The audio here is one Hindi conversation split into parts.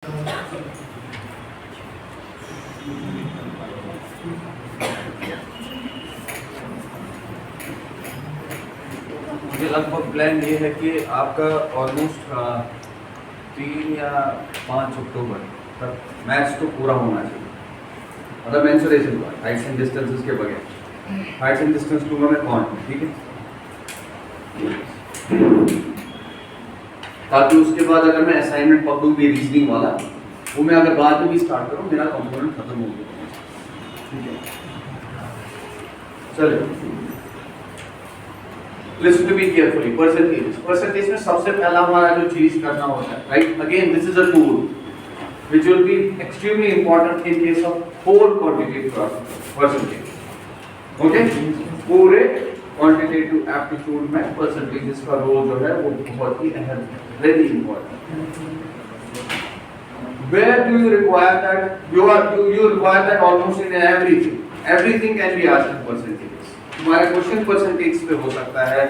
मुझे लगभग प्लान ये है कि आपका ऑलमोस्ट 3 या 5 अक्टूबर तक मैच तो पूरा होना चाहिए, मतलब मेंसुरेशन का हाइट्स एंड डिस्टेंसेस के बगैर। हाइट्स एंड डिस्टेंस लूँगा मैं कौन, ठीक है, ताकि उसके बाद अगर मैं असाइनमेंट पकड़ूँ भी रीजनिंग वाला, वो मैं अगर बाद में भी स्टार्ट करूँ मेरा कंपोनेंट खत्म हो गया, ठीक है। चलिए listen to me carefully. Percentage में सबसे पहला हमारा जो चीज करना होता है, right, again this is a tool which will be extremely important in case of whole quantitative percentage. Okay, पूरे quantitative aptitude में percentages का रोल जो है वो बहुत ही अहम है, very important. Where do you require that? You require that almost in everything. Everything can be asked in percentage. तुम्हारा क्वेश्चन परसेंटेज पे हो सकता है,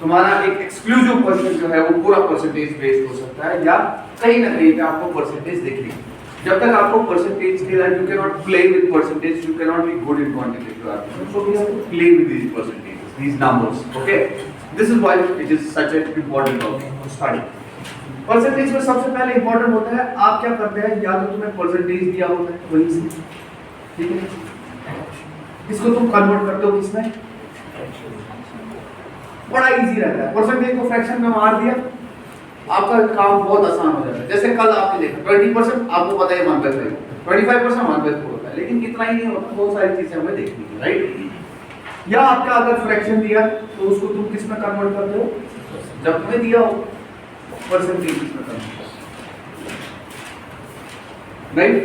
तुम्हारा एक एक्सक्लूसिव क्वेश्चन जो है वो पूरा परसेंटेज बेस्ड हो सकता है, या कहीं ना कहीं पे आपको परसेंटेज दिखेगी। जब तक आपको परसेंटेज दे रहा है, you can not play with percentage, you can not be good in quantitative aptitude, so we have to play with these percentages, these numbers, okay. This is why it is such an important topic to study. Percentage में सबसे पहले इंपॉर्टेंट होता है, आप क्या करते हैं, या तो तुम्हें परसेंटेज दिया होता है वहीं से, ठीक है, इसको तुम कन्वर्ट करते हो किसमें, बड़ा इजी रहता है। परसेंटेज को फ्रैक्शन में मार दिया, आपका काम बहुत आसान हो जाता है। जैसे कल आपने देखा 20% आपको पता है 1/5, 25% 1/4 होता है, लेकिन इतना ही नहीं होता, बहुत सारी चीजें हमें देखनी है, राइट। या आपका अगर फ्रैक्शन दिया तो उसको तुम किस में कन्वर्ट करते हो, जब तुम्हें दिया हो परसेंटेज में कन्वर्ट, राइट।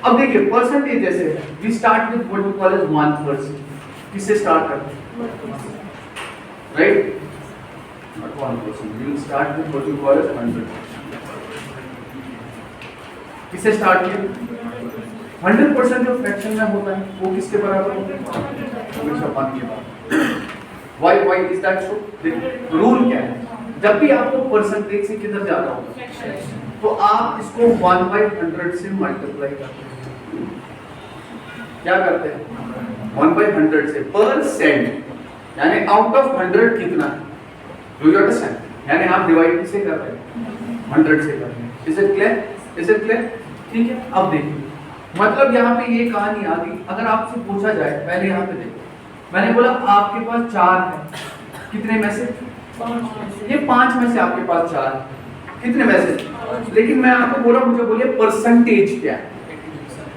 अब देखिए परसेंटेज जैसे we start with what we call as 1%, किससे स्टार्ट करते हैं, right, not 1%, we will start with what you call as 100%. किससे स्टार्ट किया, 100% जो फ्रैक्शन में होता है वो किसके बराबर होता है, हमेशा 1 के बराबर। why is that so? Rule क्या है, जब भी आपको परसेंटेज से किधर जाना होगा तो आप इसको 1/100 से मल्टीप्लाई करते हैं। क्या करते हैं, 1/100 से परसेंट, यानी आउट ऑफ 100 कितना है, डू यू अंडरस्टैंड, यानी आप डिवाइड किससे कर रहे हैं, 100 से कर रहे हैं। Is it clear, is it clear, ठीक है। अब देखिए मतलब यहाँ पे ये कहानी आ गई, अगर आपसे पूछा जाए, पहले यहाँ पे देखो, मैंने बोला आपके पास 4 है, कितने में से, ये 5 में से आपके पास 4 है, कितने में से, लेकिन मैं आपको बोला, मुझे बोलिए परसेंटेज क्या है,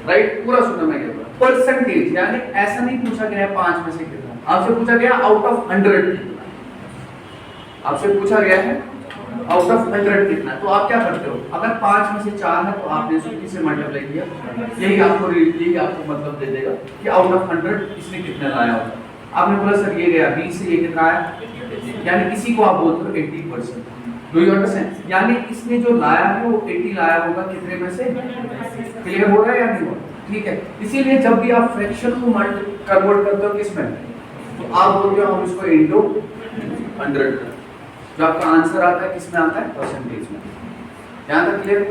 राइट, पूरा सुनना मैं कहता हूँ परसेंटेज, यानी ऐसा नहीं पूछा गया है 5 में से कितना, आपसे पूछा गया आउट ऑफ 100 कितना, आपसे पूछा गया है आउट ऑफ 100 कितना, तो आप क्या करते हो, अगर 5 में से 4 है तो आपने इसको किससे मल्टीप्लाई किया, यही आपको मतलब दे देगा कि आउट ऑफ 100 इसने कितने लाया होगा। आपने बोला सर ये गया 20 से ये कितना आया, यानी इसी को आप बोलते हो 80%, डू यू अंडरस्टैंड, यानी इसने जो लाया है वो 80 लाया होगा, कितने में से, क्लियर हो रहा है या नहीं हो, ठीक है। इसीलिए जब भी आप फ्रैक्शन को कन्वर्ट करते हो किसमें, तो आप बोलते हो हम इसको इनटू 100, जो आपका आंसर आता है किसमें आता है, परसेंटेज में। यहाँ तक क्लियर,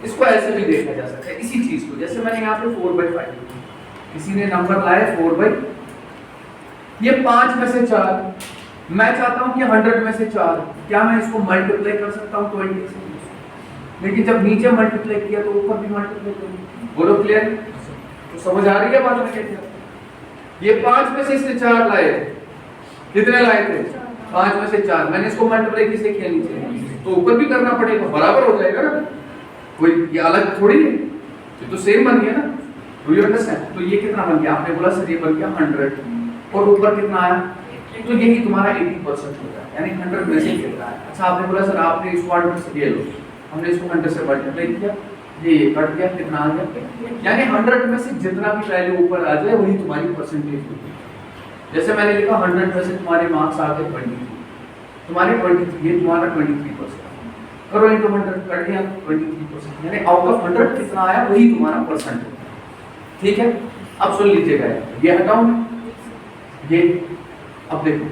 इसको ऐसे भी देखा जा सकता है, इसी चीज को, जैसे मैंने यहाँ पे 4/5, किसी ने नंबर लाया 4/, ये 5 में से 4, मैं चाहता हूँ कि 100 में से 4, क्या मैं इसको मल्टीप्लाई कर सकता हूँ 20 से, लेकिन जब नीचे मल्टीप्लाई किया तो ऊपर भी मल्टीप्लाई करूँ, बोलो क्लियर, तो समझ आ रही है बात में क्या, ये 5 में से इसने 4 लाए, कितने लाए थे, 5 में से 4, मैंने इसको मल्टीप्लाई किससे किया, नीचे, तो ऊपर भी करना पड़ेगा, बराबर हो जाएगा ना, कोई ये अलग थोड़ी है, ये तो सेम बन गया ना, डू यू अंडरस्टैंड। तो ये कितना बन गया, आपने बोला सर ये बन गया 100, और ऊपर कितना आया, तो यही तुम्हारा 80% होता है, यानी 100 में से कितना है। अच्छा आपने बोला सर आपने इसको 100 से ले लो, हमने इसको 100 से मल्टीप्लाई किया, ये कट गया, कितना आ गया, यानी 100 में से जितना भी वैल्यू ऊपर आ जाए वही तुम्हारी परसेंटेज होगी। जैसे मैंने लिखा 100 में से तुम्हारे मार्क्स आ गए 23, तुम्हारे 23, ये तुम्हारा 23%, करो इनटू 100, कट गया 23%, यानी आउट ऑफ 100 कितना आया वही तुम्हारा परसेंट होगा, ठीक है। अब सुन लीजिएगा, ये हटाओ ये, अब देखो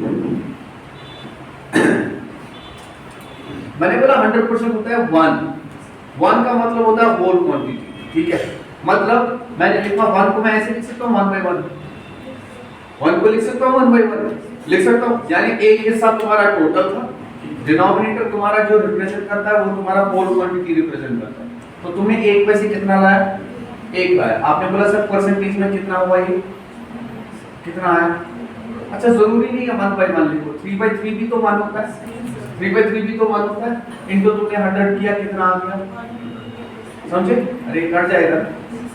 मैंने बोला 100% होता है 1, वन का मतलब होता है होल क्वांटिटी, ठीक है। मतलब मैंने लिखा वन को मैं ऐसे लिख सकता हूँ वन बाई वन, वन को लिख सकता हूँ वन बाई वन लिख सकता हूँ, यानी एक हिस्सा तुम्हारा टोटल था, डिनोमिनेटर तुम्हारा जो रिप्रेजेंट करता है वो तुम्हारा होल क्वांटिटी रिप्रेजेंट करता है। तो तुमने एक में से कितना लाया, एक लाया। आपने बोला सर परसेंटेज में कितना हुआ, ये कितना आया। अच्छा जरूरी नहीं है 1 बाई 1 लिखो, 3 बाई 3 भी तो 1 होता है, 3 बाई 3 भी तो 1 होता है, इनको तुमने 100 किया कितना आ गया, समझे। अरे कट जाएगा,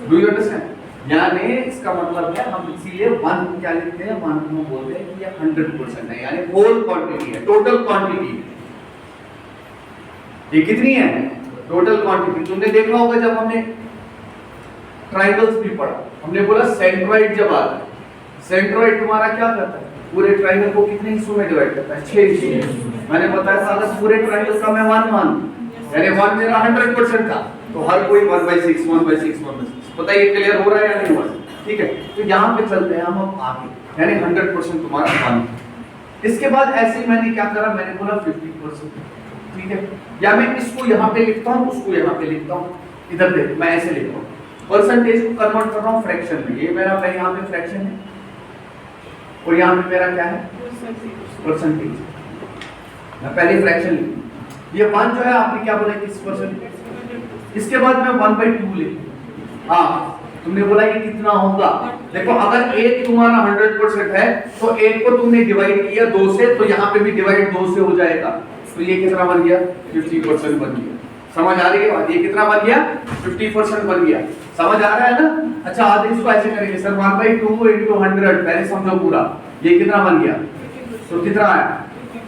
डू यू अंडरस्टैंड। यानी इसका मतलब है हम इसीलिए 1 को क्या लिखते हैं, 1 को बोलते हैं कि ये 100% है, यानी होल क्वांटिटी है, टोटल क्वांटिटी। ये कितनी है, टोटल क्वांटिटी। तुमने देखा होगा जब हमने ट्रायंगल्स भी पढ़ा, हमने बोला सेंट्रोइड जब आता है, सेंट्रोइड तुम्हारा क्या करता है, पूरे ट्रायंगल को कितने हिस्सों में डिवाइड करता है, 6 हिस्सों। मैंने बताया था अगर पूरे ट्रायंगल का मैं 1 मान, यानी 1 मेरा 100% था, तो हर कोई 1/6 1/6 1/6। बताइए क्लियर हो रहा है या नहीं हो रहा है, ठीक है। तो यहाँ पे चलते हैं हम अब आगे, यानी 100% तुम्हारा 1। इसके बाद ऐसे ही मैंने क्या करा, मैंने बोला 50%, ठीक है। या मैं इसको यहाँ पे लिखता हूँ, उसको यहाँ पे लिखता हूँ, इधर देखो मैं ऐसे लिखता हूँ, परसेंटेज को कन्वर्ट कर रहा हूँ फ्रैक्शन में। ये मेरा यहाँ पे फ्रैक्शन है और यहाँ पे मेरा क्या है, परसेंटेज। मैं पहले फ्रैक्शन लिखूँ, ये 1 जो है आपने क्या बोला किस परसेंट। इसके बाद मैं 1/2 लिखूँ। हाँ तुमने बोला ये कितना होगा, देखो अगर एक तुम्हारा 100% है तो एक को तुमने डिवाइड किया 2 से, तो यहाँ पे भी डिवाइड 2 से हो जाएगा, तो ये कितना बन गया, 50% बन गया। समझ आ रही है बात, ये कितना बन गया, 50% बन गया। समझ आ रहा है ना। अच्छा आगे इसको ऐसे करेंगे सर 1/2 × 100, पहले समझो पूरा, ये कितना बन गया, तो कितना आया।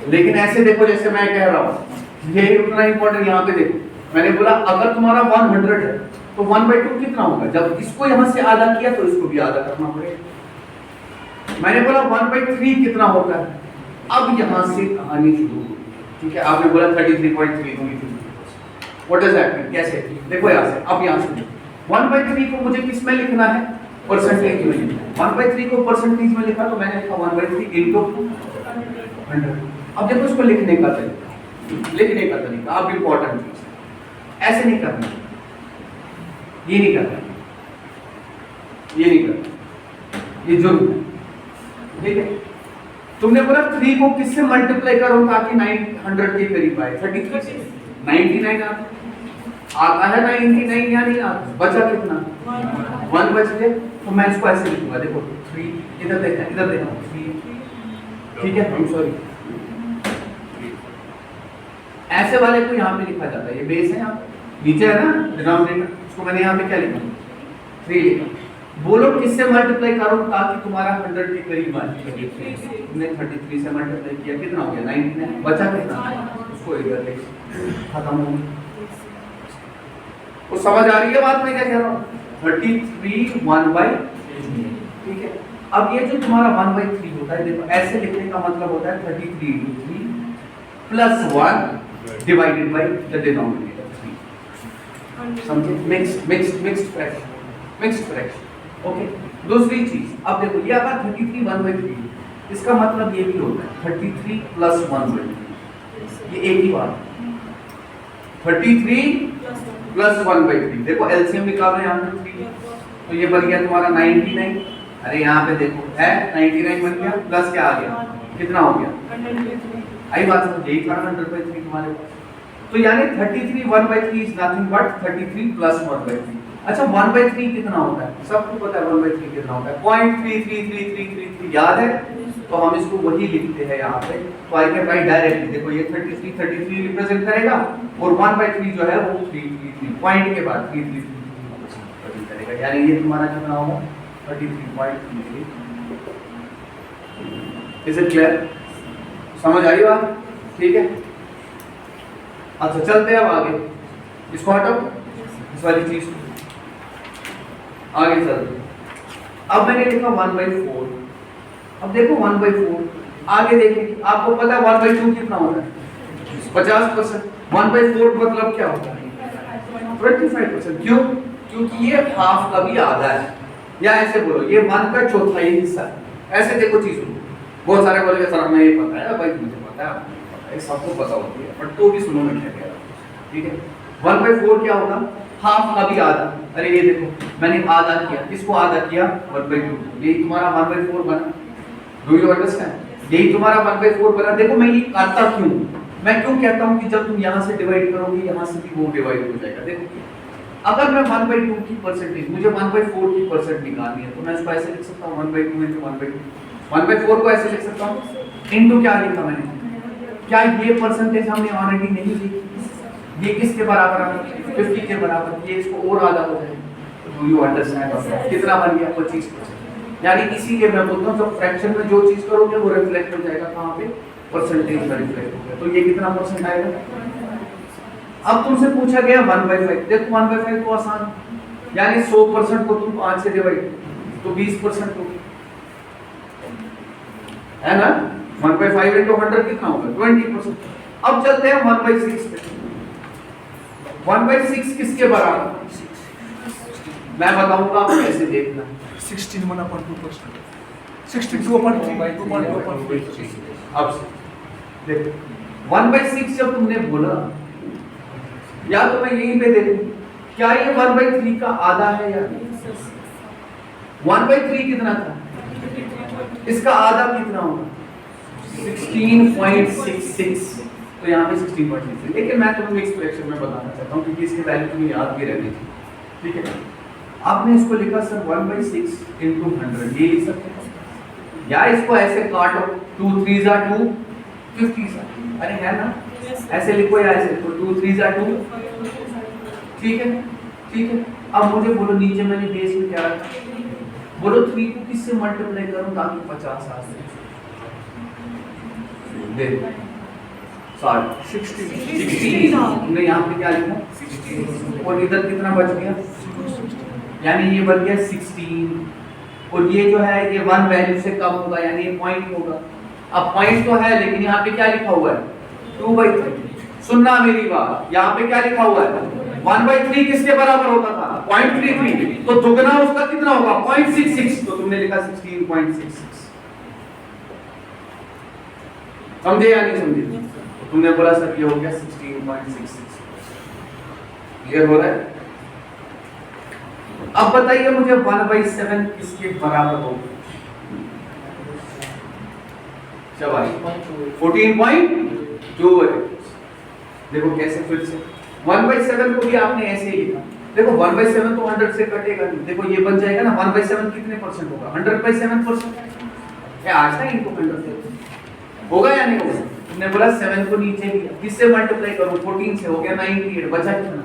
लेकिन ऐसे देखो जैसे मैं कह रहा हूँ, ये उतना इंपॉर्टेंट, यहाँ पे देखो मैंने बोला अगर तुम्हारा 100 है तो 1/2 कितना होगा, जब इसको यहाँ से आधा किया तो इसको भी आधा करना पड़ेगा। मैंने बोला 1/3 कितना होता है, अब यहाँ से कहानी शुरू होगी, ठीक है। आपने बोला 33.3, व्हाट डज दैट मीन, कैसे, देखो यहाँ से, अब यहाँ से 1/3 को मुझे किस में लिखना है, परसेंटेज में लिखना है। 1/3 को परसेंटेज में लिखा तो मैंने लिखा 1/3 × 100। अब देखो इसको लिखने का तरीका, अब इंपॉर्टेंट चीज, ऐसे नहीं करना, ये नहीं करना, ये जरूर है, ठीक है। तुमने बोला 3 को किससे मल्टीप्लाई करो ताकि 900 के करीब आए, 33 से 99 आता है 99 या नहीं आता, बचा कितना, 1 बच गया। तो मैं इसको ऐसे लिखूंगा, देखो 3, इधर देखना 3, ठीक है, हम सॉरी, ऐसे वाले को यहाँ पे लिखा जाता है, ये बेस है यहाँ नीचे है ना डिनोमिनेटर, इसको मैंने यहाँ पे क्या लिखा, 3 लिखा। बोलो किससे मल्टीप्लाई करो ताकि तुम्हारा 100 के करीब आए, तुमने 33 से मल्टीप्लाई किया, कितना हो गया 99, बचा कितना, उसको इधर ले, खत्म हो गया। तो समझ आ रही है बात मैं क्या कह रहा हूँ, 33 1/3, ठीक है। अब ये जो तुम्हारा 1/3 होता है, देखो ऐसे लिखने का मतलब होता है 33 × 3 + 1 डिवाइडेड बाय द डिनोमिनेटर 3, समझे, मिक्स्ड फ्रैक्शन, ओके। दूसरी चीज, अब देखो ये अगर 33 1/3, इसका मतलब ये भी होता है 33 + 1/3, ये एक ही बात, 33 + 1/3। देखो एलसीएम निकाल रहे हैं यहाँ पे 3, तो ये बन गया तुम्हारा 99। अरे यहाँ पे देखो है 99 बन गया, प्लस क्या आ गया, कितना हो गया, आई बात समझ, यही था 100/3 तुम्हारे पास। तो यानी 33 1/3 इज नथिंग बट 33 + 1/3। अच्छा 1/3 कितना होता है, सबको पता है 1/3 कितना होता है, 0.33333 याद है, तो हम इसको वही लिखते हैं यहाँ पे। तो आई कैन राइट डायरेक्टली, देखो ये 33 रिप्रेजेंट करेगा और 1/3 जो है वो 333 पॉइंट के बाद 333 रिप्रेजेंट करेगा, यानी ये तुम्हारा कितना होगा 33.33। इज इट क्लियर, समझ आई बात, ठीक है। अच्छा चलते हैं अब आगे, इसको हटाओ इस वाली चीज को, आगे चलते। अब मैंने लिखा 1/4, अब देखो 1/4 आगे देखिए, आपको पता है 1/2 कितना होता है, 50%। 1/4 मतलब क्या होता है, 25%। क्यों, क्योंकि ये हाफ का भी आधा है, या ऐसे बोलो ये 1 का चौथाई हिस्सा है। ऐसे देखो चीज, बहुत सारे बोलेंगे सर हमें ये पता है, भाई मुझे पता है, सबको पता होती है, बट तो भी सुनो मैं क्या कह रहा हूँ, ठीक है। 1/4 क्या होगा? हाफ का भी आधा। अरे ये देखो मैंने आधा किया, किसको आधा किया? 1/2। यही तुम्हारा 1/4 बना। Do you understand? यही तुम्हारा 1/4 बना। देखो मैं ये करता क्यों, मैं क्यों कहता हूँ कि जब तुम यहाँ से डिवाइड करोगे यहाँ से भी वो डिवाइड हो जाएगा। देखो अगर मैं 1/2 की परसेंटेज, मुझे 1/4 की परसेंट निकालनी है तो मैं इसको ऐसे लिख सकता हूँ 1/2 into 1/2। 1/4 को ऐसे लिख सकता हूँ, इनटू क्या लिखा मैंने? क्या ये परसेंटेज हमने ऑलरेडी नहीं लिखी? ये किसके बराबर है? 50 के बराबर। ये इसको और आधा हो जाएगा। Do you understand? कितना बन गया? 25%। यानी इसीलिए मैं बोलता हूँ जब फ्रैक्शन में जो चीज करोगे वो रिफ्लेक्ट हो जाएगा कहाँ पे? परसेंटेज में रिफ्लेक्ट होगा। तो ये कितना परसेंट आएगा? अब तुमसे पूछा गया 1/5। देखो 1/5 तो आसान, यानी 100% को तुम 5 से डिवाइड तो 20% होगी, है ना? 1/5 into 100 कितना होगा? 20%। अब चलते हैं 1/6 पे। 1/6 किसके बराबर? मैं बताऊंगा आप कैसे देखना। 16/2%। 62/3। अब देखो 1/6 जब तुमने बोला, या तो मैं यहीं पे देखूं क्या ये 1/3 का आधा है या नहीं? 1/3 कितना था? इसका आधा कितना होगा? 16.66। तो यहाँ पे 16.66। लेकिन मैं तुम्हें एक्सप्रेशन में बताना चाहता हूँ क्योंकि इसकी वैल्यू तुम्हें याद भी रहनी चाहिए, ठीक है? आपने इसको लिखा सर 1/6 into 100, ये लिख सकते हैं, या इसको ऐसे काटो 2 3 जा 2 50 सा, अरे है ना? ऐसे लिखो या ऐसे लिखो 2 3 जा 2, ठीक है? ठीक है। अब मुझे बोलो नीचे मैंने बेस में क्या रखा? बोलो 3 को किससे मल्टीप्लाई करूं ताकि 50 आ जाए? देखो 60 हमने यहाँ पे क्या लिखा? 16। और इधर कितना बच गया? यानी ये बन गया 16। और ये जो है ये 1 वैल्यू से कम होगा यानी ये पॉइंट होगा। अब पॉइंट तो है लेकिन यहाँ पे क्या लिखा हुआ है? 2/3। सुनना मेरी बात, यहाँ पे क्या लिखा हुआ है? 1/3 किसके बराबर होता था? 0.33। तो दुगना उसका कितना होगा? 0.66। तो तुमने लिखा 16.66। समझे या नहीं समझे? तुमने बोला सर ये हो गया 16.66। क्लियर हो रहा है? अब बताइए मुझे 1/7 किसके बराबर होगा? शाबाश, 14.2। देखो कैसे फिर से 1/7 को भी आपने ऐसे ही लिखा। देखो 1/7 तो 100 से कटेगा नहीं। देखो ये बन जाएगा ना 1/7 कितने परसेंट होगा? 100/7%। क्या आज तक इनको 100 होगा या नहीं होगा? तुमने बोला 7 को नीचे लिया, किससे मल्टीप्लाई करूं? 14 से, हो गया 98, बचा कितना?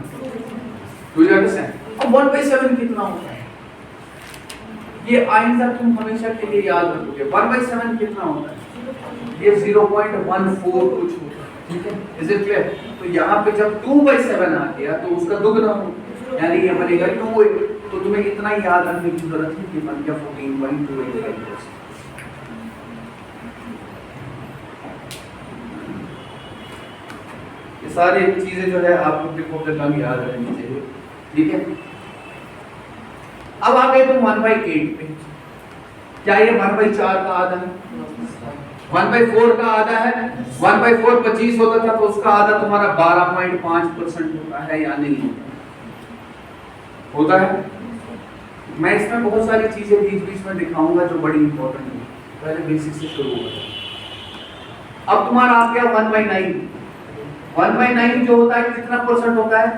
Do you understand? अब 1/7 कितना होता है? ये आइंदा तुम हमेशा के लिए याद रखोगे। 1/7 कितना होता है? ये 0.14 कुछ होगा, ठीक है? Is it clear? तो यहाँ पे जब 2/7 आ गया तो उसका दुगना हो, यानी ये बनेगा 2। तो तुम्हें इतना याद रखने की जरूरत है कि बन गया 14.285%। ये सारी चीजें जो है आपको बिल्कुल भी याद रखनी चाहिए, ठीक है? अब आ गए तुम 1/8 पे। क्या ये 1/4 का आधा है? 1/4 का आधा है। 1/4 25 होता था तो उसका आधा तुम्हारा 12.5% होता है या नहीं होता है? मैं इसमें बहुत सारी चीजें बीच बीच में दिखाऊंगा जो बड़ी इंपॉर्टेंट है। पहले बेसिक से शुरू होगा। अब तुम्हारा आ गया 1/9। 1/9 जो होता है कितना परसेंट होता है?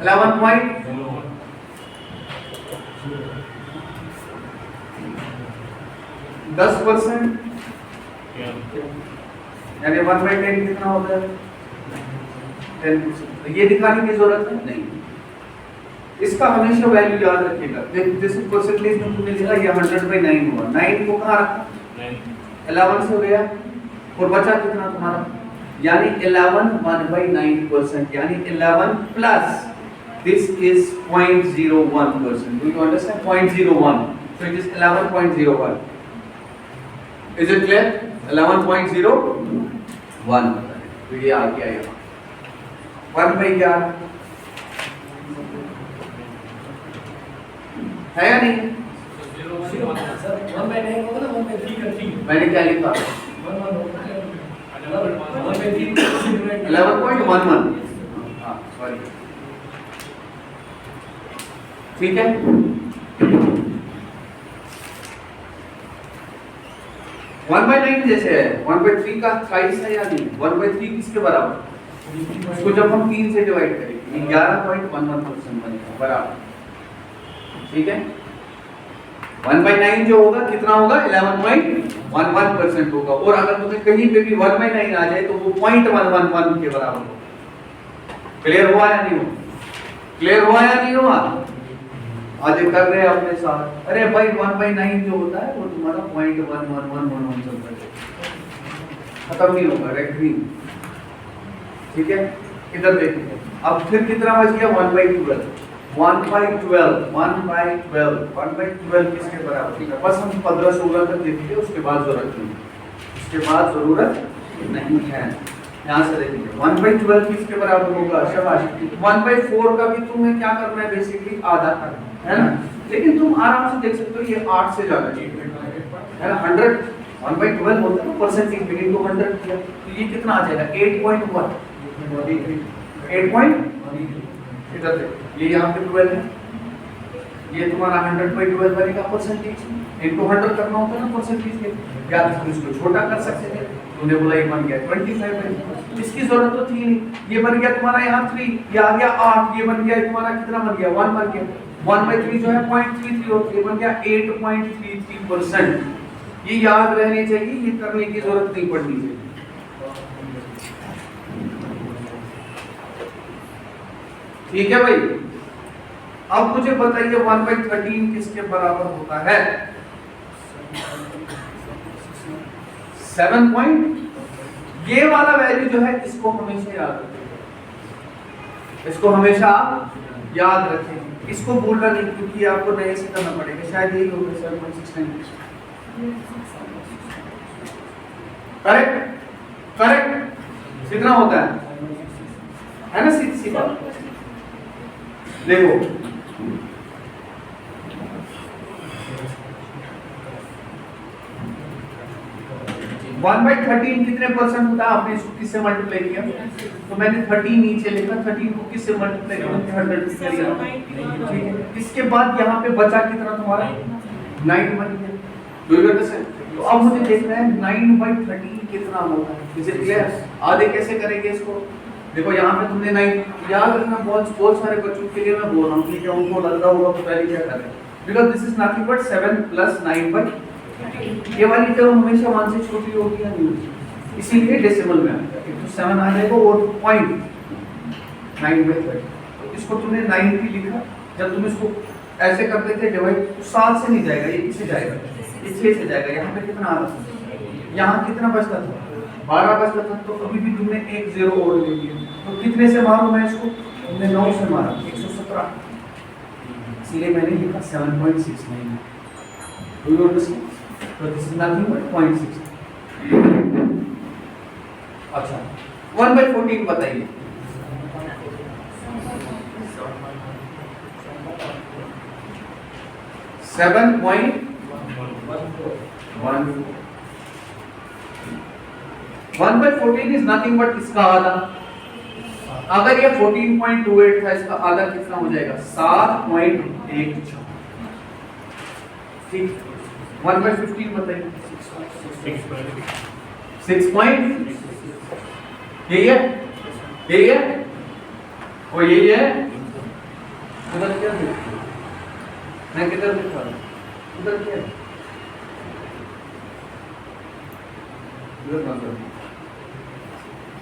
11.10%। यानी 1/10 कितना होता है? 10%। ये दिखाने की जरूरत है नहीं, इसका हमेशा वैल्यू याद रखिएगा। जैसे परसेंटेज में तुमने लिखा ये 100/9 हुआ, 9 को कहाँ रखा? 11 से हो गया और बचा कितना तुम्हारा? यानी 11 1/9%, यानी 11 plus this is 0.01%. Do you understand? 0.01. So it is 11.01. Is it clear? 11.01 तो ये आ गया यहाँ 1/11 है या नहीं? मैंने क्या लिखा? 11.11। सॉरी, ठीक है। 1/9 जैसे है, 1/3 का थ्राइस है या नहीं? 1/3 किसके बराबर? इसको जब हम 3 से डिवाइड करेंगे 11.11% बनेगा बराबर, ठीक है। 1/9 जो होगा कितना होगा? 11.11% होगा। और अगर तुम्हें कहीं पे भी 1/9 आ जाए तो वो 0.111 के बराबर होगा। क्लियर हुआ या नहीं हुआ? क्लियर हुआ या नहीं हुआ? आज कर रहे हैं अपने साथ। अरे भाई 1/9 जो होता है वो तुम्हारा 0.1111 चलता है, खत्म नहीं होगा, रेकरिंग, ठीक है। इधर देखिए, अब फिर कितना बच गया? 1/12 किसके बराबर? ठीक है, बस हम 15-16 तक देखेंगे, उसके बाद जरूरत नहीं, उसके बाद जरूरत नहीं है। यहाँ से देखिए 1/12 किसके बराबर होगा? शाबाश। 1/4 का भी तुम्हें क्या करना है? बेसिकली आधा करना है ना, लेकिन तुम आराम से देख सकते हो ये 8 से ज्यादा है ना। 100 1/12 होता है ना परसेंटेज में, इनको 100 किया तो ये कितना आ जाएगा? 8.1 इधर देखो, ये यहाँ पे 12 है, ये तुम्हारा 100/12 बनेगा परसेंटेज, इनको 100 करना होता है ना परसेंटेज के, या तो इसको छोटा कर सकते थे, तूने बोला ये बन गया 25, इसकी जरूरत तो थी नहीं, ये बन गया तुम्हारा यहाँ 3, ये आ गया 8, ये बन गया तुम्हारा कितना बन गया? 1 बन गया। 1/3 जो है 0.33 होती है, बन गया 8.33%। ये याद रहने चाहिए, ये करने की जरूरत नहीं पड़नी चाहिए। ठीक है भाई, अब मुझे बताइए 1/13 किसके बराबर होता है? 7 पॉइंट। ये वाला वैल्यू जो है इसको हमेशा याद रखें, इसको हमेशा आप याद रखें, इसको भूलना नहीं, क्योंकि आपको नए से करना पड़ेगा। शायद यही होगा 7.69। करेक्ट करेक्ट, कितना होता है ना? सीधी सी बात। देखो 1/13 कितने परसेंट होता है? आपने इसको किससे मल्टीप्लाई किया? तो मैंने 13 नीचे लिखा, 13 को किससे मल्टीप्लाई किया? 100 से लिया, ठीक है। इसके बाद यहाँ पे बचा कितना तुम्हारा? 9 बन गया। Do you understand? तो अब मुझे देखना है 9/13 कितना होगा। Is it clear? आधे कैसे करेंगे इसको? देखो यहाँ पे तुमने 9 याद रखना, बहुत सारे बच्चों के लिए मैं बोल रहा हूँ कि क्या उनको लग रहा होगा पता नहीं क्या करें, because this is nothing but 7 + 9/13। ये वाली टर्म हमेशा 1 से छोटी होगी या नहीं होगी, इसीलिए डेसिमल में आता है। तो 7 आ जाएगा और 0.9/13। तो इसको तुमने 9 भी लिखा, जब तुम इसको ऐसे करते थे डिवाइड, तो 7 से नहीं जाएगा, ये किससे जाएगा? ये 6 से जाएगा। यहाँ पे कितना आ रहा था? यहाँ कितना बचता था? 12 बचता था। तो अभी भी तुमने एक 0 और ले लिया, तो कितने से मारूं मैं इसको? तुमने 9 से मारा, 117, इसलिए मैंने लिखा 7.69। Do you understand? तो दिस इज नथिंग बट 0.6। अच्छा 1/14 बताइए। 7.14। 1/14 इज नथिंग बट इसका आधा। अगर ये 14.28 था, इसका आधा कितना हो जाएगा? 7.14। ठीक। 1/15 बताइए। 6 पॉइंट, यही है, यही है, और यही है। उधर क्या है? मैं किधर लिख रहा हूँ? उधर क्या है?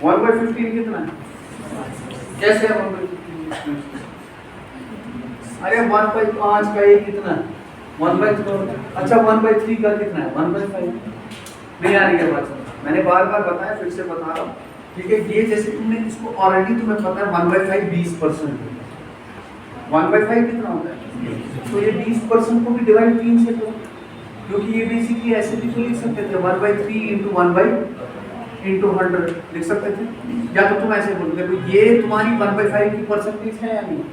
1/15 कितना है? कैसे है 1/15? अरे 1/5 का ये कितना है? 1/4। अच्छा 1/3 का कितना है? 1/5। नहीं आ रही है बात, मैंने बार बार बताया, फिर से बता रहा हूँ, ठीक है। ये जैसे तुमने इसको ऑलरेडी तुम्हें पता है 1/5 20%। 1/5 कितना होता है? तो ये 20% को भी डिवाइड 3 से करो, क्योंकि ये बेसिकली ऐसे भी तो लिख सकते थे 1/3 × 1/100 लिख सकते थे, या तो तुम ऐसे बोलते हो ये तुम्हारी 1/5 की परसेंटेज है या नहीं,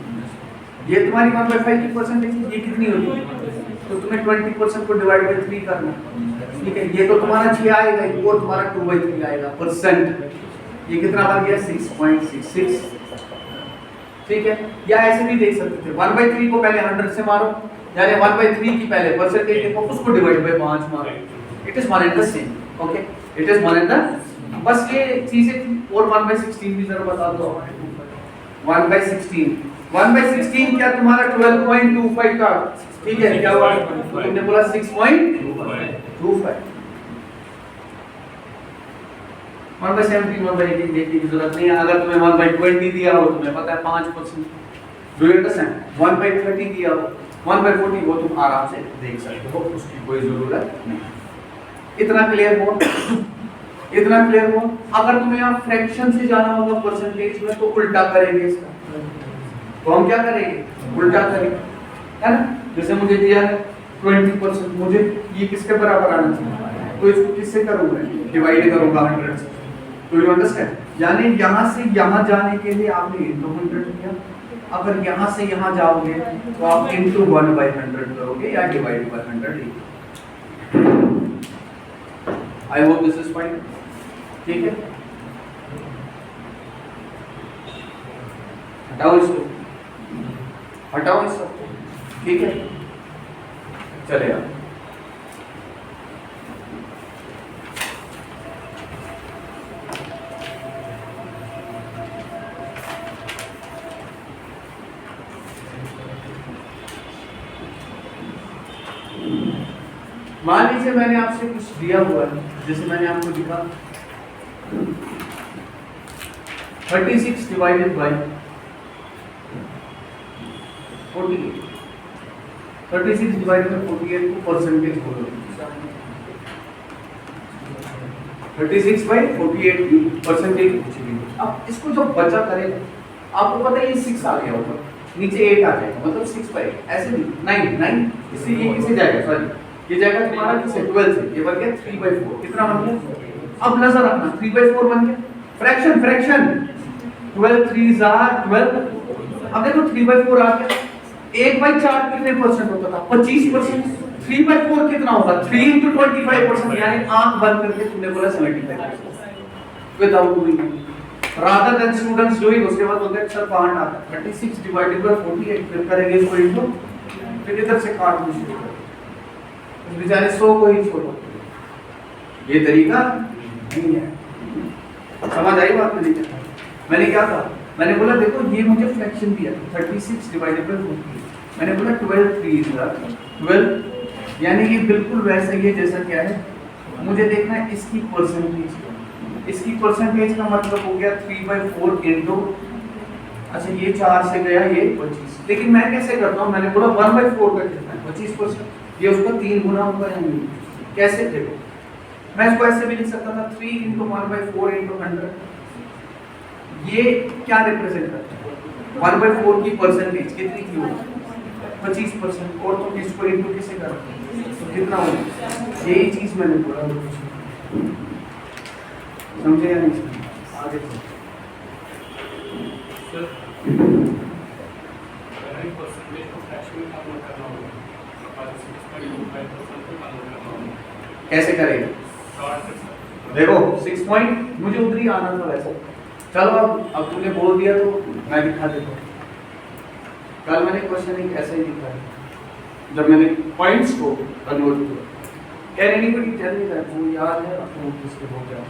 ये तुम्हारी 1/5 की परसेंटेज, ये कितनी होगी? तो तुम्हें 20% को डिवाइड बाय 3 करना, ठीक है। ये तो तुम्हारा 6 आएगा, और तुम्हारा 2/3 आएगा परसेंट। ये कितना बन गया? 6.66। ठीक है, या ऐसे भी देख सकते थे 1/3 को पहले 100 से मारो, यानी 1/3 की पहले परसेंटेज देखो, उसको डिवाइड बाय 5 मारो। It is one and the same, okay, it is one and the, बस ये चीजें थी। और 1/16 भी जरा बता दो। 1/16 क्या तुम्हारा 12.25 का, ठीक है, क्या हुआ? तुमने बोला 6.25। 1/17 1/18 देखने की जरूरत नहीं है। अगर तुम्हें 1/20 दिया हो, तुम्हें पता है 5%, डू यू अंडरस्टैंड? 1/30 दिया हो, 1/40, वो तुम आराम से देख सकते हो, उसकी कोई जरूरत नहीं। इतना क्लियर हुआ? इतना क्लियर हुआ? अगर तुम्हें यहाँ फ्रैक्शन से जाना होगा परसेंटेज में, तो उल्टा करेंगे इसका। तो हम क्या करेंगे? उल्टा करेंगे, है ना? जैसे मुझे दिया है 20%, मुझे ये किसके बराबर आना चाहिए? तो इसको किससे करूंगा? डिवाइड करूंगा 100 से। तो यू अंडरस्टैंड? यानी यहाँ से यहाँ जाने के लिए आपने इनटू 100 किया। अगर यहाँ से यहाँ जाओगे तो आप इनटू 1/100 करोगे या divide by 100। I hope this is fine, ठीक है? हटाओ इसको, हटाओ इसको, ठीक है? चलेगा। मान लीजिए मैंने आपसे कुछ दिया हुआ है, जैसे मैंने आपको लिखा 36 डिवाइडेड बाय 48, 36 डिवाइडेड बाय 48 को परसेंटेज बोलो। 36/48 की परसेंटेज पूछेगी। अब इसको जब बचा करेगा, आपको पता है ये 6 आ गया होगा, नीचे 8 आ जाएगा, मतलब 6/8, ऐसे नहीं 9 इससे ये किसे जाएगा, सॉरी ये जाएगा तुम्हारा किसे, 12 से, ये बन गया 3/4। कितना बन गया? अब नजर रखना, 3/4 बन गया। Fraction 12 3s are 12। अब देखो 3/4 आ गया। 1/4 कितने परसेंट होता था? 25%। 3/4 कितना होगा? 3 × 25%, यानी आंख बंद करके तुमने बोला 75%। Without doing, rather than students doing, उसके बाद बोलते हैं सर पार्ट आता 36 डिवाइडेड बाय 48, फिर करेंगे इसको इनटू, फिर इधर से काटना शुरू करें, बेचारे 100 को ही छोड़ो। ये तरीका नहीं है। समझ आई बात? मैंने क्या कहा? मैंने बोला देखो ये मुझे फ्रैक्शन दिया 36 डिवाइडेड बाय 48, मैंने बोला 12 3s are 12, यानी ये बिल्कुल वैसा ही है जैसा क्या है, मुझे देखना है इसकी परसेंटेज। इसकी परसेंटेज का मतलब हो गया 3/4 इनटू, अच्छा ये 4 से गया ये 25, लेकिन मैं कैसे करता हूँ? मैंने बोला 1/4 का कितना है? 25%, ये उसका 3 गुना होगा या नहीं? कैसे? देखो मैं इसको ऐसे भी लिख सकता था 3 × 1/4 × 100। ये क्या रिप्रेजेंट करता है? 1/4 की परसेंटेज कितनी की होगी? 25%। और तुम इसको इनटू किसे करते हो तो कितना होगा? यही चीज मैंने बोला, समझे या नहीं? आगे कैसे करेगा? देखो 6 पॉइंट, मुझे उधर ही आना था वैसे। चलो अब तुमने बोल दिया तो मैं दिखा देता हूँ। कल मैंने क्वेश्चन एक ऐसा ही लिखा है, जब मैंने पॉइंट्स को कन्वर्ट किया। Can anybody tell me that? वो याद है आपको किसके हो गया?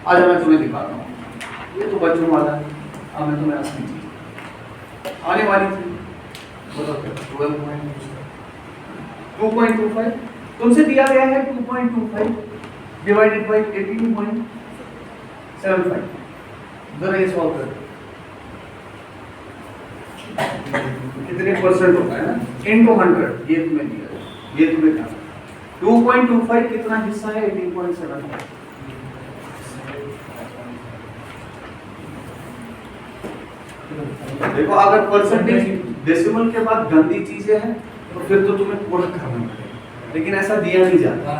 आज मैं तुम्हें दिखाता हूँ, ये तो बच्चों वाला है, अब मैं तुम्हें असली चीज आने वाली थी। बताओ क्या? 2.25 तुमसे दिया गया है 2.25 डिवाइडेड बाय 18.75। जरा ये सॉल्व करो, कितने परसेंट होता है ना, इनटू 100। ये तुम्हें दिया, ये तुम्हें क्या 2.25 कितना हिस्सा है? 18.75। देखो अगर परसेंटेज डेसिमल के बाद गंदी चीजें हैं तो फिर तो तुम्हें पूरा करना पड़ेगा, लेकिन ऐसा दिया नहीं जाता।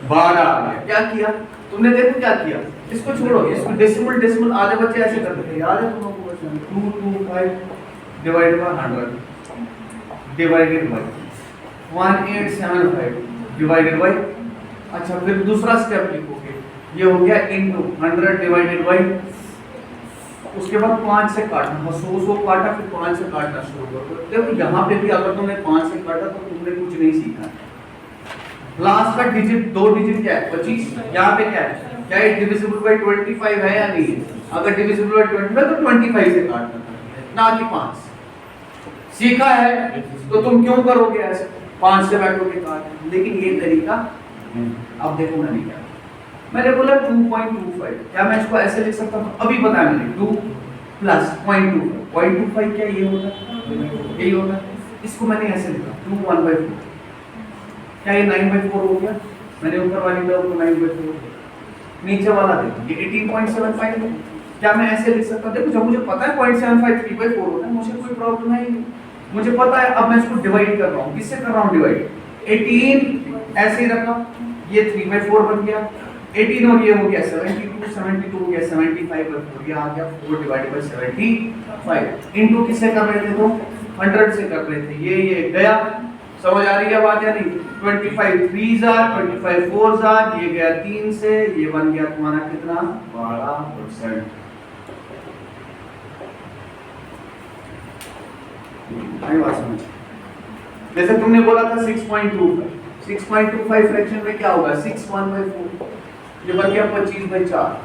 12 आ गया, क्या किया तुमने? देखो क्या किया, इसको छोड़ो, इसको डेसिमल आधे बच्चे ऐसे करते थे, याद है तुम लोगों को? 225 divided by 100 divided by 1875 divided by, अच्छा फिर दूसरा स्टेप लिखोगे, ये हो गया इनटू 100 डिवाइडेड बाय उसके बाद 5 से काटना, 100 काटा, फिर 5 से काटना शुरू करो। देखो यहाँ पे भी अगर तुमने 5 से काटा तो तुमने कुछ नहीं सीखा। लास्ट का डिजिट 2 डिजिट क्या है 25, यहाँ पे क्या है, क्या ये डिविजिबल बाय 25 है या नहीं है? अगर डिविजिबल बाय 25 तो 25 से काटना ना कि 5। सीखा है तो तुम क्यों करोगे ऐसे, 5 से बैठोगे काट। लेकिन ये तरीका अब देखो मैंने क्या, मैंने बोला 2.25, क्या मैं इसको ऐसे लिख सकता हूँ? अभी बताया मैंने 2 प्लस 0.25 क्या ये होता है, यही होता है। इसको मैंने ऐसे लिखा 2 1/4, क्या ये 9/4 हो गया? मैंने ऊपर वाली टर्म को 9/4, नीचे वाला देखो ये 18.75 है। क्या मैं ऐसे लिख सकता हूँ? देखो जब मुझे पता है 0.75 3/4 होता है, मुझे कोई प्रॉब्लम है नहीं, मुझे पता है। अब मैं इसको डिवाइड कर रहा हूँ, किससे कर रहा हूँ डिवाइड? 18 ऐसे ही रखा, ये 3/4 बन गया, 18 और ये हो गया 72, 72 हो गया 75/4, ये आ गया 4/75 इनटू किससे कर रहे थे? तो 100 से कर रहे थे। ये गया, समझ आ रही है बात या नहीं? 25 3s are 25 4s are, ये गया 3 से, ये बन गया तुम्हारा कितना 12%। आई बात समझ? जैसे तुमने बोला था 6.25 फ्रैक्शन में क्या होगा? 6 1/4, ये बन गया 25/4।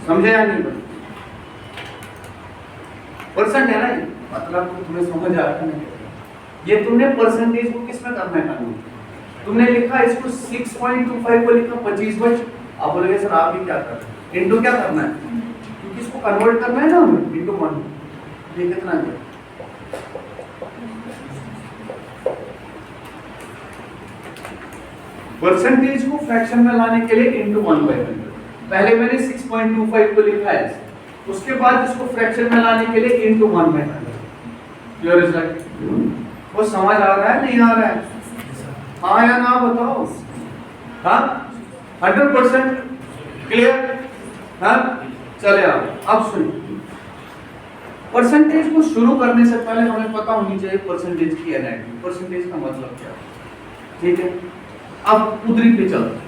समझे या नहीं? परसेंट है ना ये, मतलब तो तुम्हें समझ आ रहा है। ये तुमने परसेंटेज को किस में करना है कानून? तुमने लिखा इसको 6.25 को लिखा 25/, आप बोलोगे सर आप ही क्या कर रहे हैं? इनटू क्या करना है? क्योंकि इसको कन्वर्ट करना है ना हमें इनटू 1। ये कितना है? परसेंटेज को फ्रैक्शन में लाने के लिए इनटू 1/100। पहले मैंने 6.25 को लिखा है, उसके बाद इसको फ्रैक्शन में लाने के लिए इनटू 1/100। Clear is right? वो समझ आ रहा है नहीं आ रहा है? हाँ या ना बताओ? हाँ 100% क्लियर? हाँ चले अब सुनिए, परसेंटेज को शुरू करने से पहले हमें पता होनी चाहिए परसेंटेज की एनाटॉमी, परसेंटेज का मतलब क्या है। ठीक है, अब उधरी पे चलते।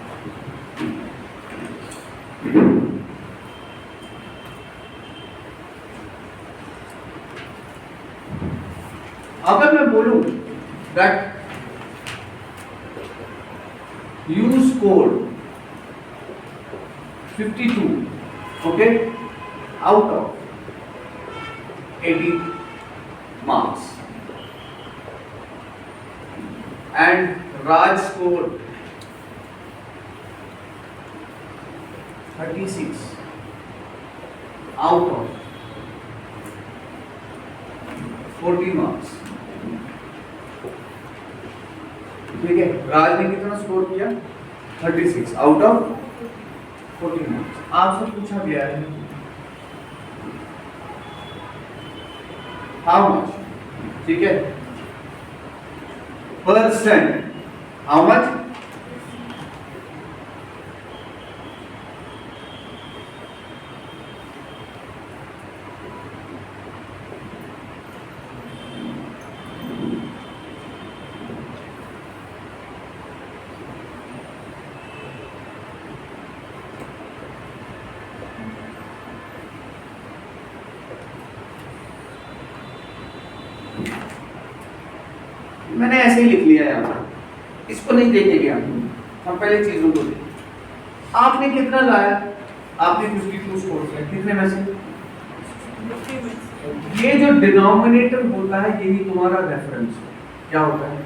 अगर मैं बोलूं that you scored 52, okay, out of 80 marks, and Raj scored 36 out of 40 marks। ठीक है, राज ने कितना स्कोर किया? 36 आउट ऑफ 40 मार्क्स। आपसे पूछा गया है हाउ मच, ठीक है, परसेंट, हाउ मच? मैंने ऐसे ही लिख लिया यहाँ पर, इसको नहीं देखेंगे हम पहले चीजों को देखें। आपने कितना लाया? आपने 52 स्कोर किया, कितने में से? ये जो डिनोमिनेटर होता है यही तुम्हारा रेफरेंस क्या होता है?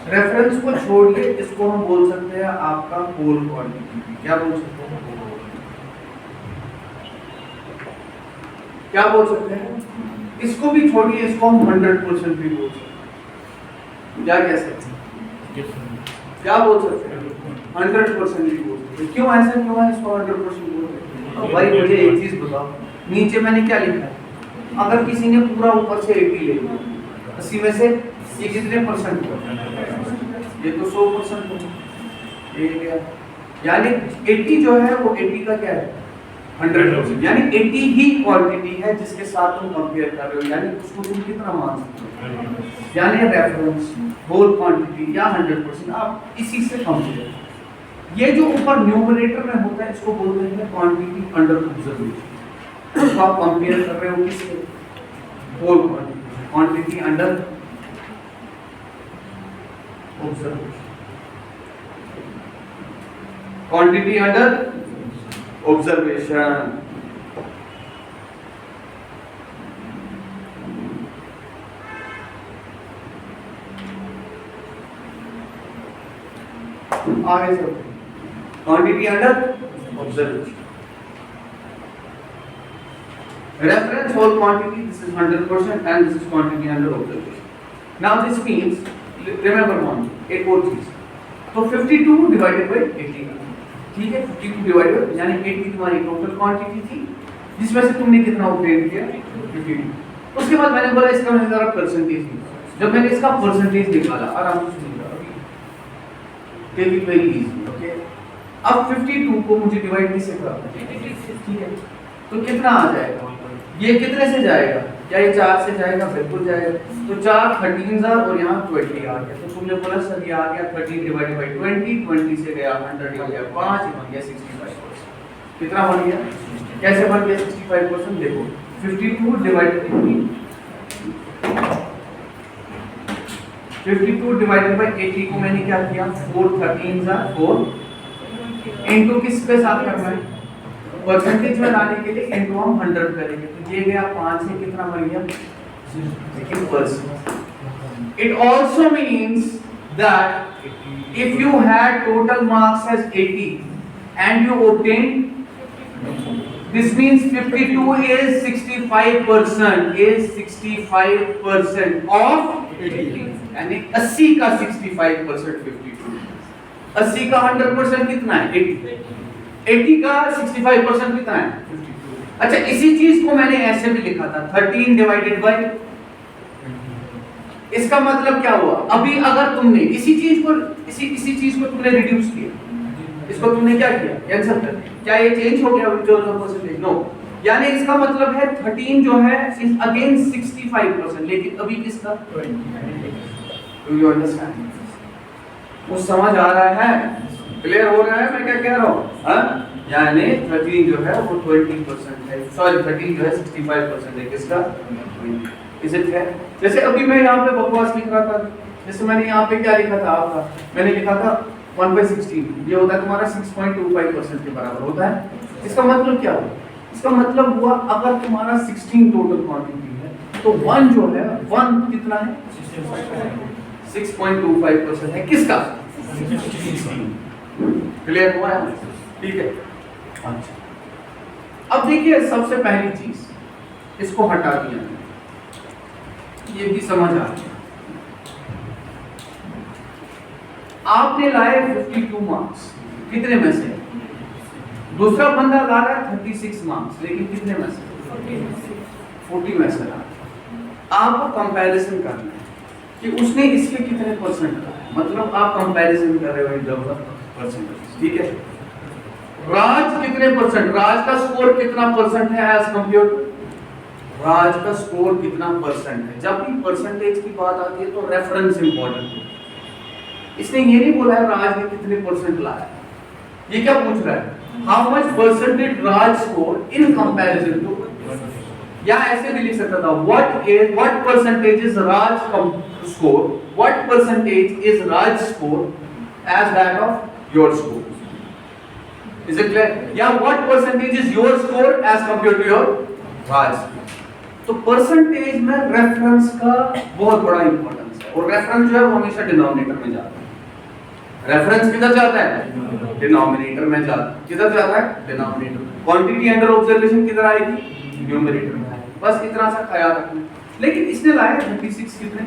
रेफरेंस को छोड़िए इसको हम बोल सकते हैं आपका होल क्वांटिटी। क्या बोल सकते हैं? क्या बोल सकते हैं? इसको भी छोड़िए, इसको हम 100% भी बोल सकते हैं। क्या कह सकते हैं? क्या बोल सकते हैं? 100% भी बोल सकते हैं। क्यों ऐसा क्यों है इसको 100% बोल सकते हैं? तो भाई मुझे एक चीज बताओ, नीचे मैंने क्या लिखा है? अगर किसी ने पूरा ऊपर से 80 ले लिया, 80 में से ये कितने परसेंट हुआ? ये तो 100% हो गया। यानी 80 जो है वो 80 का क्या है? 100%। यानी 80 ही क्वांटिटी है जिसके साथ तुम कंपेयर कर रहे हो, यानी उसको तुम कितना मान सकते हो? यानी रेफरेंस, होल क्वांटिटी या 100%, आप इसी से कंपेयर। ये जो ऊपर न्यूमरेटर में होता है इसको बोलते हैं क्वांटिटी अंडर ऑब्जर्वेशन। तो आप कंपेयर कर रहे हो किससे? Whole quantity under observation, quantity under observation. आगे चलते quantity under observation. Reference whole quantity, this is 100% and this is quantity under observation. Now this means, remember one, एक और चीज, तो 52 divided by 80, ठीक है, 52 divided by, यानी 80 तुम्हारी टोटल क्वांटिटी थी, जिसमें से तुमने कितना ऑब्टेन किया? 52। उसके बाद मैंने बोला इसका मैंने जरा परसेंटेज निकाला। जब मैंने इसका परसेंटेज निकाला, आराम से सुनिएगा, अभी take it very easy, okay. अब 52 को मुझे डिवाइड किससे करना है? ठीक है, तो कितना आ जाएगा? ये कितने से जाएगा? क्या ये 4 से जाएगा? बिल्कुल जाएगा। तो 4 13 और यहाँ 20 आ गया। तो तुमने बोला सर ये आ गया 13 डिवाइडेड बाय 20, 20 से गया 100 हो गया 5, बन गया 65%। कितना बन गया? कैसे बन गया 65%? देखो 52 डिवाइडेड बाय 52 डिवाइडेड बाय 80 को मैंने क्या किया? 4 13 4 इनटू किस के साथ करना है? परसेंटेज में लाने के लिए इनटू हम 100 करेंगे। तो ये गया 5 से कितना बन गया? 60%। It also means that if you had total marks as 80 and you obtained, this means 52 is 65%, is 65% of 80, यानी 80 का 65% 52, 80 का 100% कितना है? 80, 80 का 65% कितना है? 52। अच्छा, इसी चीज को मैंने ऐसे भी लिखा था 13 डिवाइडेड बाय, इसका मतलब क्या हुआ? अभी अगर तुमने इसी चीज को तुमने रिड्यूस किया, इसको तुमने क्या किया? कैंसिल कर दिया। क्या ये चेंज हो गया परसेंटेज? नो। यानी इसका मतलब है 13 जो है इज अगेन 65%, लेकिन अभी किसका? 20। Do you understand? वो समझ आ रहा है? क्लियर हो रहा है मैं क्या कह रहा हूँ? यानी 13 जो है वो 20% है, सॉरी 13 जो है 65% है किसका? 20। इज इट है? जैसे अभी मैं यहाँ पे बकवास लिख रहा था, जैसे मैंने यहाँ पे क्या लिखा था आपका? मैंने लिखा था 1/16, ये होता है तुम्हारा 6.25% के बराबर होता है। इसका मतलब क्या हुआ? इसका मतलब हुआ अगर तुम्हारा 16 टोटल क्वांटिटी है तो 1 जो है 1 कितना है? 6.25% है किसका? क्लियर हुआ है? ठीक है। अच्छा, अब देखिए सबसे पहली चीज इसको हटा दिया, ये भी समझ आ गया। आपने लाए 52 मार्क्स, कितने में से? दूसरा बंदा ला रहा है 36 मार्क्स, लेकिन कितने में से? 40 में से ला। आपको कंपैरिजन करना है कि उसने इसके कितने परसेंट लाए, मतलब आप कंपैरिजन कर रहे हो परसेंटेज, ठीक है। राज कितने परसेंट? राज का स्कोर कितना परसेंट है एज कंपेयर टू? राज का स्कोर कितना परसेंट है? जब भी परसेंटेज की बात आती है तो रेफरेंस इंपॉर्टेंट है। इसने ये नहीं बोला है राज ने कितने परसेंट लाया, ये क्या पूछ रहा है? How much percentage Raj score in comparison to, या ऐसे भी लिख सकता था what percentage is Raj score, what percentage is Raj score as that of your score. Is it clear? या what percentage is your score as compare to your Raj. तो परसेंटेज में रेफरेंस का बहुत बड़ा इंपॉर्टेंस है, और रेफरेंस जो है वो हमेशा डिनोमिनेटर में जाता है। रेफरेंस किधर जाता है? डिनोमिनेटर में जाता है। किधर जाता है? डिनोमिनेटर। क्वांटिटी अंडर ऑब्जर्वेशन किधर आएगी? न्यूमरेटर में आएगी। बस इतना सा ख्याल रखना। लेकिन इसने लाया 36 कितने?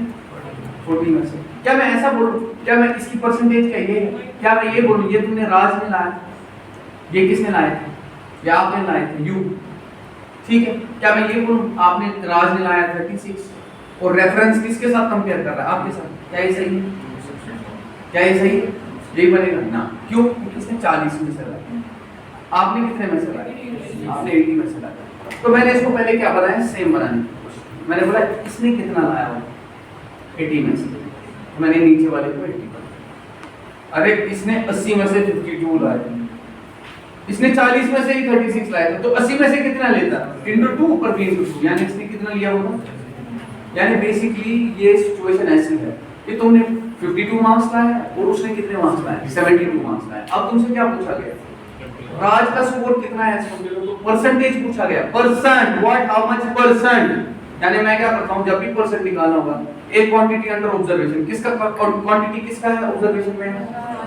40 में से। क्या मैं ऐसा बोलूं? क्या मैं इसकी परसेंटेज क्या ये है? क्या मैं ये बोलूं ये तुमने राज ने लाया, ये किसने लाए थे? या आपने लाए थे? यू, ठीक है। क्या मैं ये बोलूं आपने राज ने लाया 36 और रेफरेंस किसके साथ कंपेयर कर रहा है? आपके साथ। क्या ये सही है? क्या ये सही है? यही बनेगा ना? क्यों? क्योंकि इसने 40 में से लाया, आपने कितने में से लाया? आपने 80 में से लाया। तो मैंने इसको पहले क्या बनाया? सेम बनाने की कोशिश। मैंने बोला इसने कितना लाया हो? 80 में से। तो मैंने नीचे वाले को 80 बनाया। अरे इसने 80 में से 52 लाए, इसने 40 में से ही 36 लाया था, तो 80 में से कितना लेता इंटू 2 ऊपर भी इंटू 2, यानी इसने कितना लिया होगा। यानी बेसिकली ये सिचुएशन ऐसी है कि तुमने 52 मार्क्स लाया और उसने कितने मार्क्स लाए 72 मार्क्स लाए। अब तुमसे क्या पूछा गया, राज का स्कोर कितना है, तो परसेंटेज पूछा गया, percent, what, how much percent. यानी मैं क्या करता हूं, जब भी परसेंट निकालना होगा, एक क्वांटिटी अंडर ऑब्जर्वेशन, किसका क्वांटिटी किसका है ऑब्जर्वेशन में,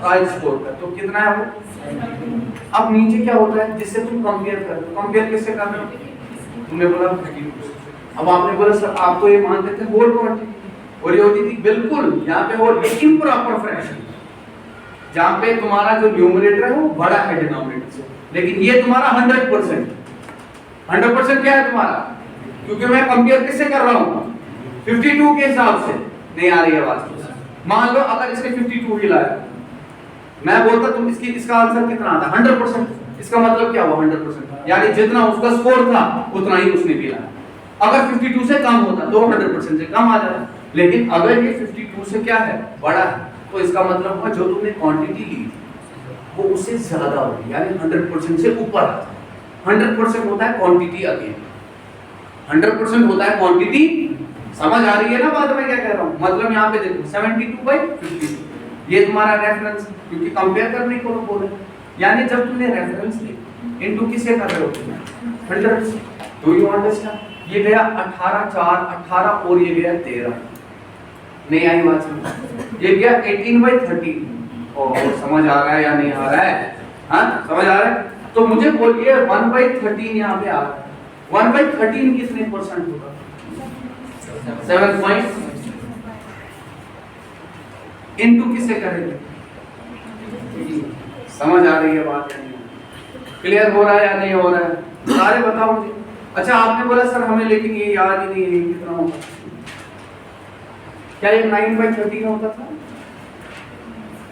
राज स्कोर का, तो कितना है वो। अब नीचे क्या होता है, जिससे तुम कंपेयर कर रहे हो, कंपेयर किससे कर रहे हो, तुमने बोला 32, अब आपने बोला सर आप तो ये मानते थे होल क्वांटिटी, और ये होती थी बिल्कुल यहाँ पे होल, ये इम्प्रॉपर फ्रैक्शन, जहाँ पे तुम्हारा जो न्यूमरेटर है वो बड़ा है डिनोमिनेटर से, लेकिन ये तुम्हारा 100%, 100% क्या है तुम्हारा, क्योंकि मैं कंपेयर किससे कर रहा हूँ 52 के हिसाब से। नहीं आ रही है आवाज, मान लो अगर इसने 52 ही लाया, मैं बोलता तुम इसका आंसर कितना आता 100%, इसका मतलब क्या हुआ 100%, यानी जितना उसका स्कोर था उतना ही उसने भी लाया। अगर 52 से कम होता तो 100% से कम आ जाता, लेकिन अगर ये 52 से क्या है बड़ा है, तो इसका मतलब हुआ जो तुमने क्वांटिटी ली वो उससे ज्यादा होगी, यानी 100% से ऊपर आता है। 100% होता है क्वांटिटी, अगेन 100% होता है क्वांटिटी। समझ आ रही है ना बात मैं क्या कह रहा हूँ, मतलब यहाँ पे देखो 72/52 ये तुम्हारा रेफरेंस, क्योंकि कंपेयर करने को बोले, यानी जब तुमने रेफरेंस ली इनटू किससे कर रहे हो 100 से, डू यू अंडरस्टैंड। ये गया 18 4 18 और ये गया 13, नहीं आई बात समझ, ये गया 18/13, और समझ आ रहा है या नहीं आ रहा है, हाँ समझ आ रहा है। तो मुझे बोलिए 1/13 यहाँ पे आ रहा है, 1/13 कितने परसेंट होगा 7 पॉइंट, इनटू किससे करेंगे, समझ आ रही है बात या नहीं, क्लियर हो रहा है या नहीं हो रहा है, सारे बताओ मुझे। अच्छा आपने बोला सर हमें लेकिन ये याद ही नहीं है कितना होगा, क्या ये 9/13 होता था,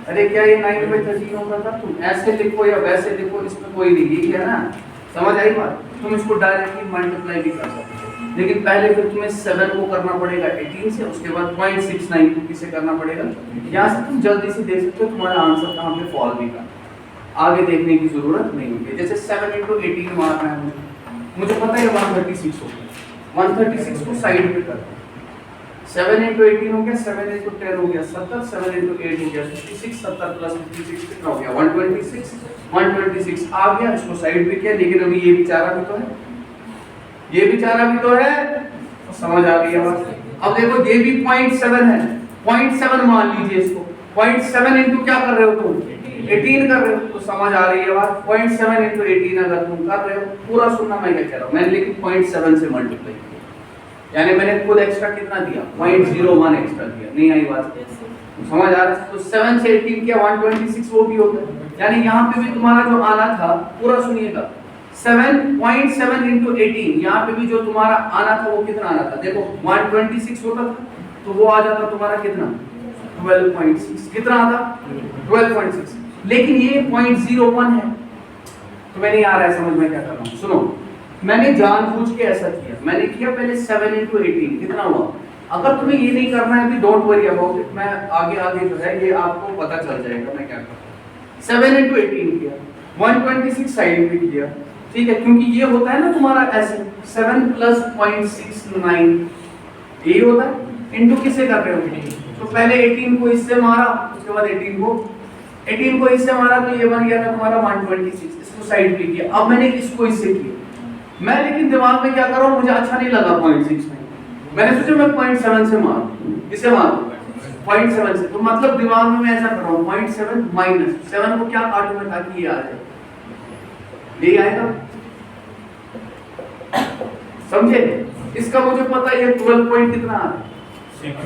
अरे क्या ये 9/13 होता था, तुम ऐसे लिखो या वैसे लिखो इसमें कोई नहीं, यही है ना, समझ आई बात। तुम इसको डायरेक्टली मल्टीप्लाई भी कर सकते हो, लेकिन पहले फिर तुम्हें 7 को करना पड़ेगा 18 से, उसके बाद 0.692 किसे करना पड़ेगा, यहाँ से तुम जल्दी से देख सकते हो तुम्हारा आंसर कहाँ पे फॉल भी कर, आगे देखने की जरूरत नहीं होगी। जैसे 7 × 18 मारना है मुझे पता है 136 होगा, 136 को साइड पे कर, 7 × 18 हो गया, 7 × 10 हो गया 70, 7 × 8 हो गया 56, 70 + 56 कितना हो गया 126, 126 आ गया, इसको साइड पे किया, लेकिन अभी ये बेचारा भी तो है, ये बेचारा भी तो है, तो समझ आ गई है बात। अब देखो ये भी 0.7 है, 0.7 मान लीजिए इसको, 0.7 इंटू क्या कर रहे हो तुम 18 कर रहे हो, तो समझ आ रही है बात। 0.7 इंटू 18 अगर तुम कर रहे हो, पूरा सुनना मैं क्या कह रहा हूँ, मैंने लेकिन 0.7 से मल्टीप्लाई किया, यानी मैंने खुद एक्स्ट्रा कितना दिया 0.01 एक्स्ट्रा दिया, नहीं आई बात, समझ आ रहा है। तो 7 से 18 किया 126 वो भी होता है, यानी यहाँ पे भी तुम्हारा जो आना था, पूरा सुनिएगा 7.7 × 18, यहाँ पे भी जो तुम्हारा आना था वो कितना आना था, देखो 126 होता था तो वो आ जाता तुम्हारा कितना 12.6, कितना आता 12.6, लेकिन ये 0.01 है, तो मैं नहीं आ रहा है समझ में क्या कर रहा हूँ। सुनो, मैंने जानबूझ के ऐसा किया, मैंने किया पहले 7 × 18 कितना हुआ। अगर तुम्हें ये नहीं करना है, डोंट वरी अबाउट इट, मैं आगे जो है ये आपको पता चल जाएगा मैं क्या कर रहा हूँ। 7 × 18 किया, 126 साइड पे किया, ठीक है, क्योंकि ये होता है ना तुम्हारा ऐसे 7 + 0.69 ये होता है, इनटू किसे कर रहे हो, तो पहले 18 को इससे मारा, उसके बाद 18 को इससे मारा, तो ये बन गया था तुम्हारा 126, इसको साइड पे किया। अब मैंने इसको इससे किया, मैं लेकिन दिमाग में क्या कर रहा हूँ, मुझे अच्छा नहीं लगा 0.6 में, मैंने सोचा मैं 0.7 से मारूं, किसे मारूं 0.7 से, तो मतलब दिमाग में मैं ऐसा कर रहा हूँ 0.7 - 7 को क्या काटूं मैं ताकि ये आ जाए, ये आएगा, समझे। इसका मुझे पता है ये 12 पॉइंट कितना आ रहा है,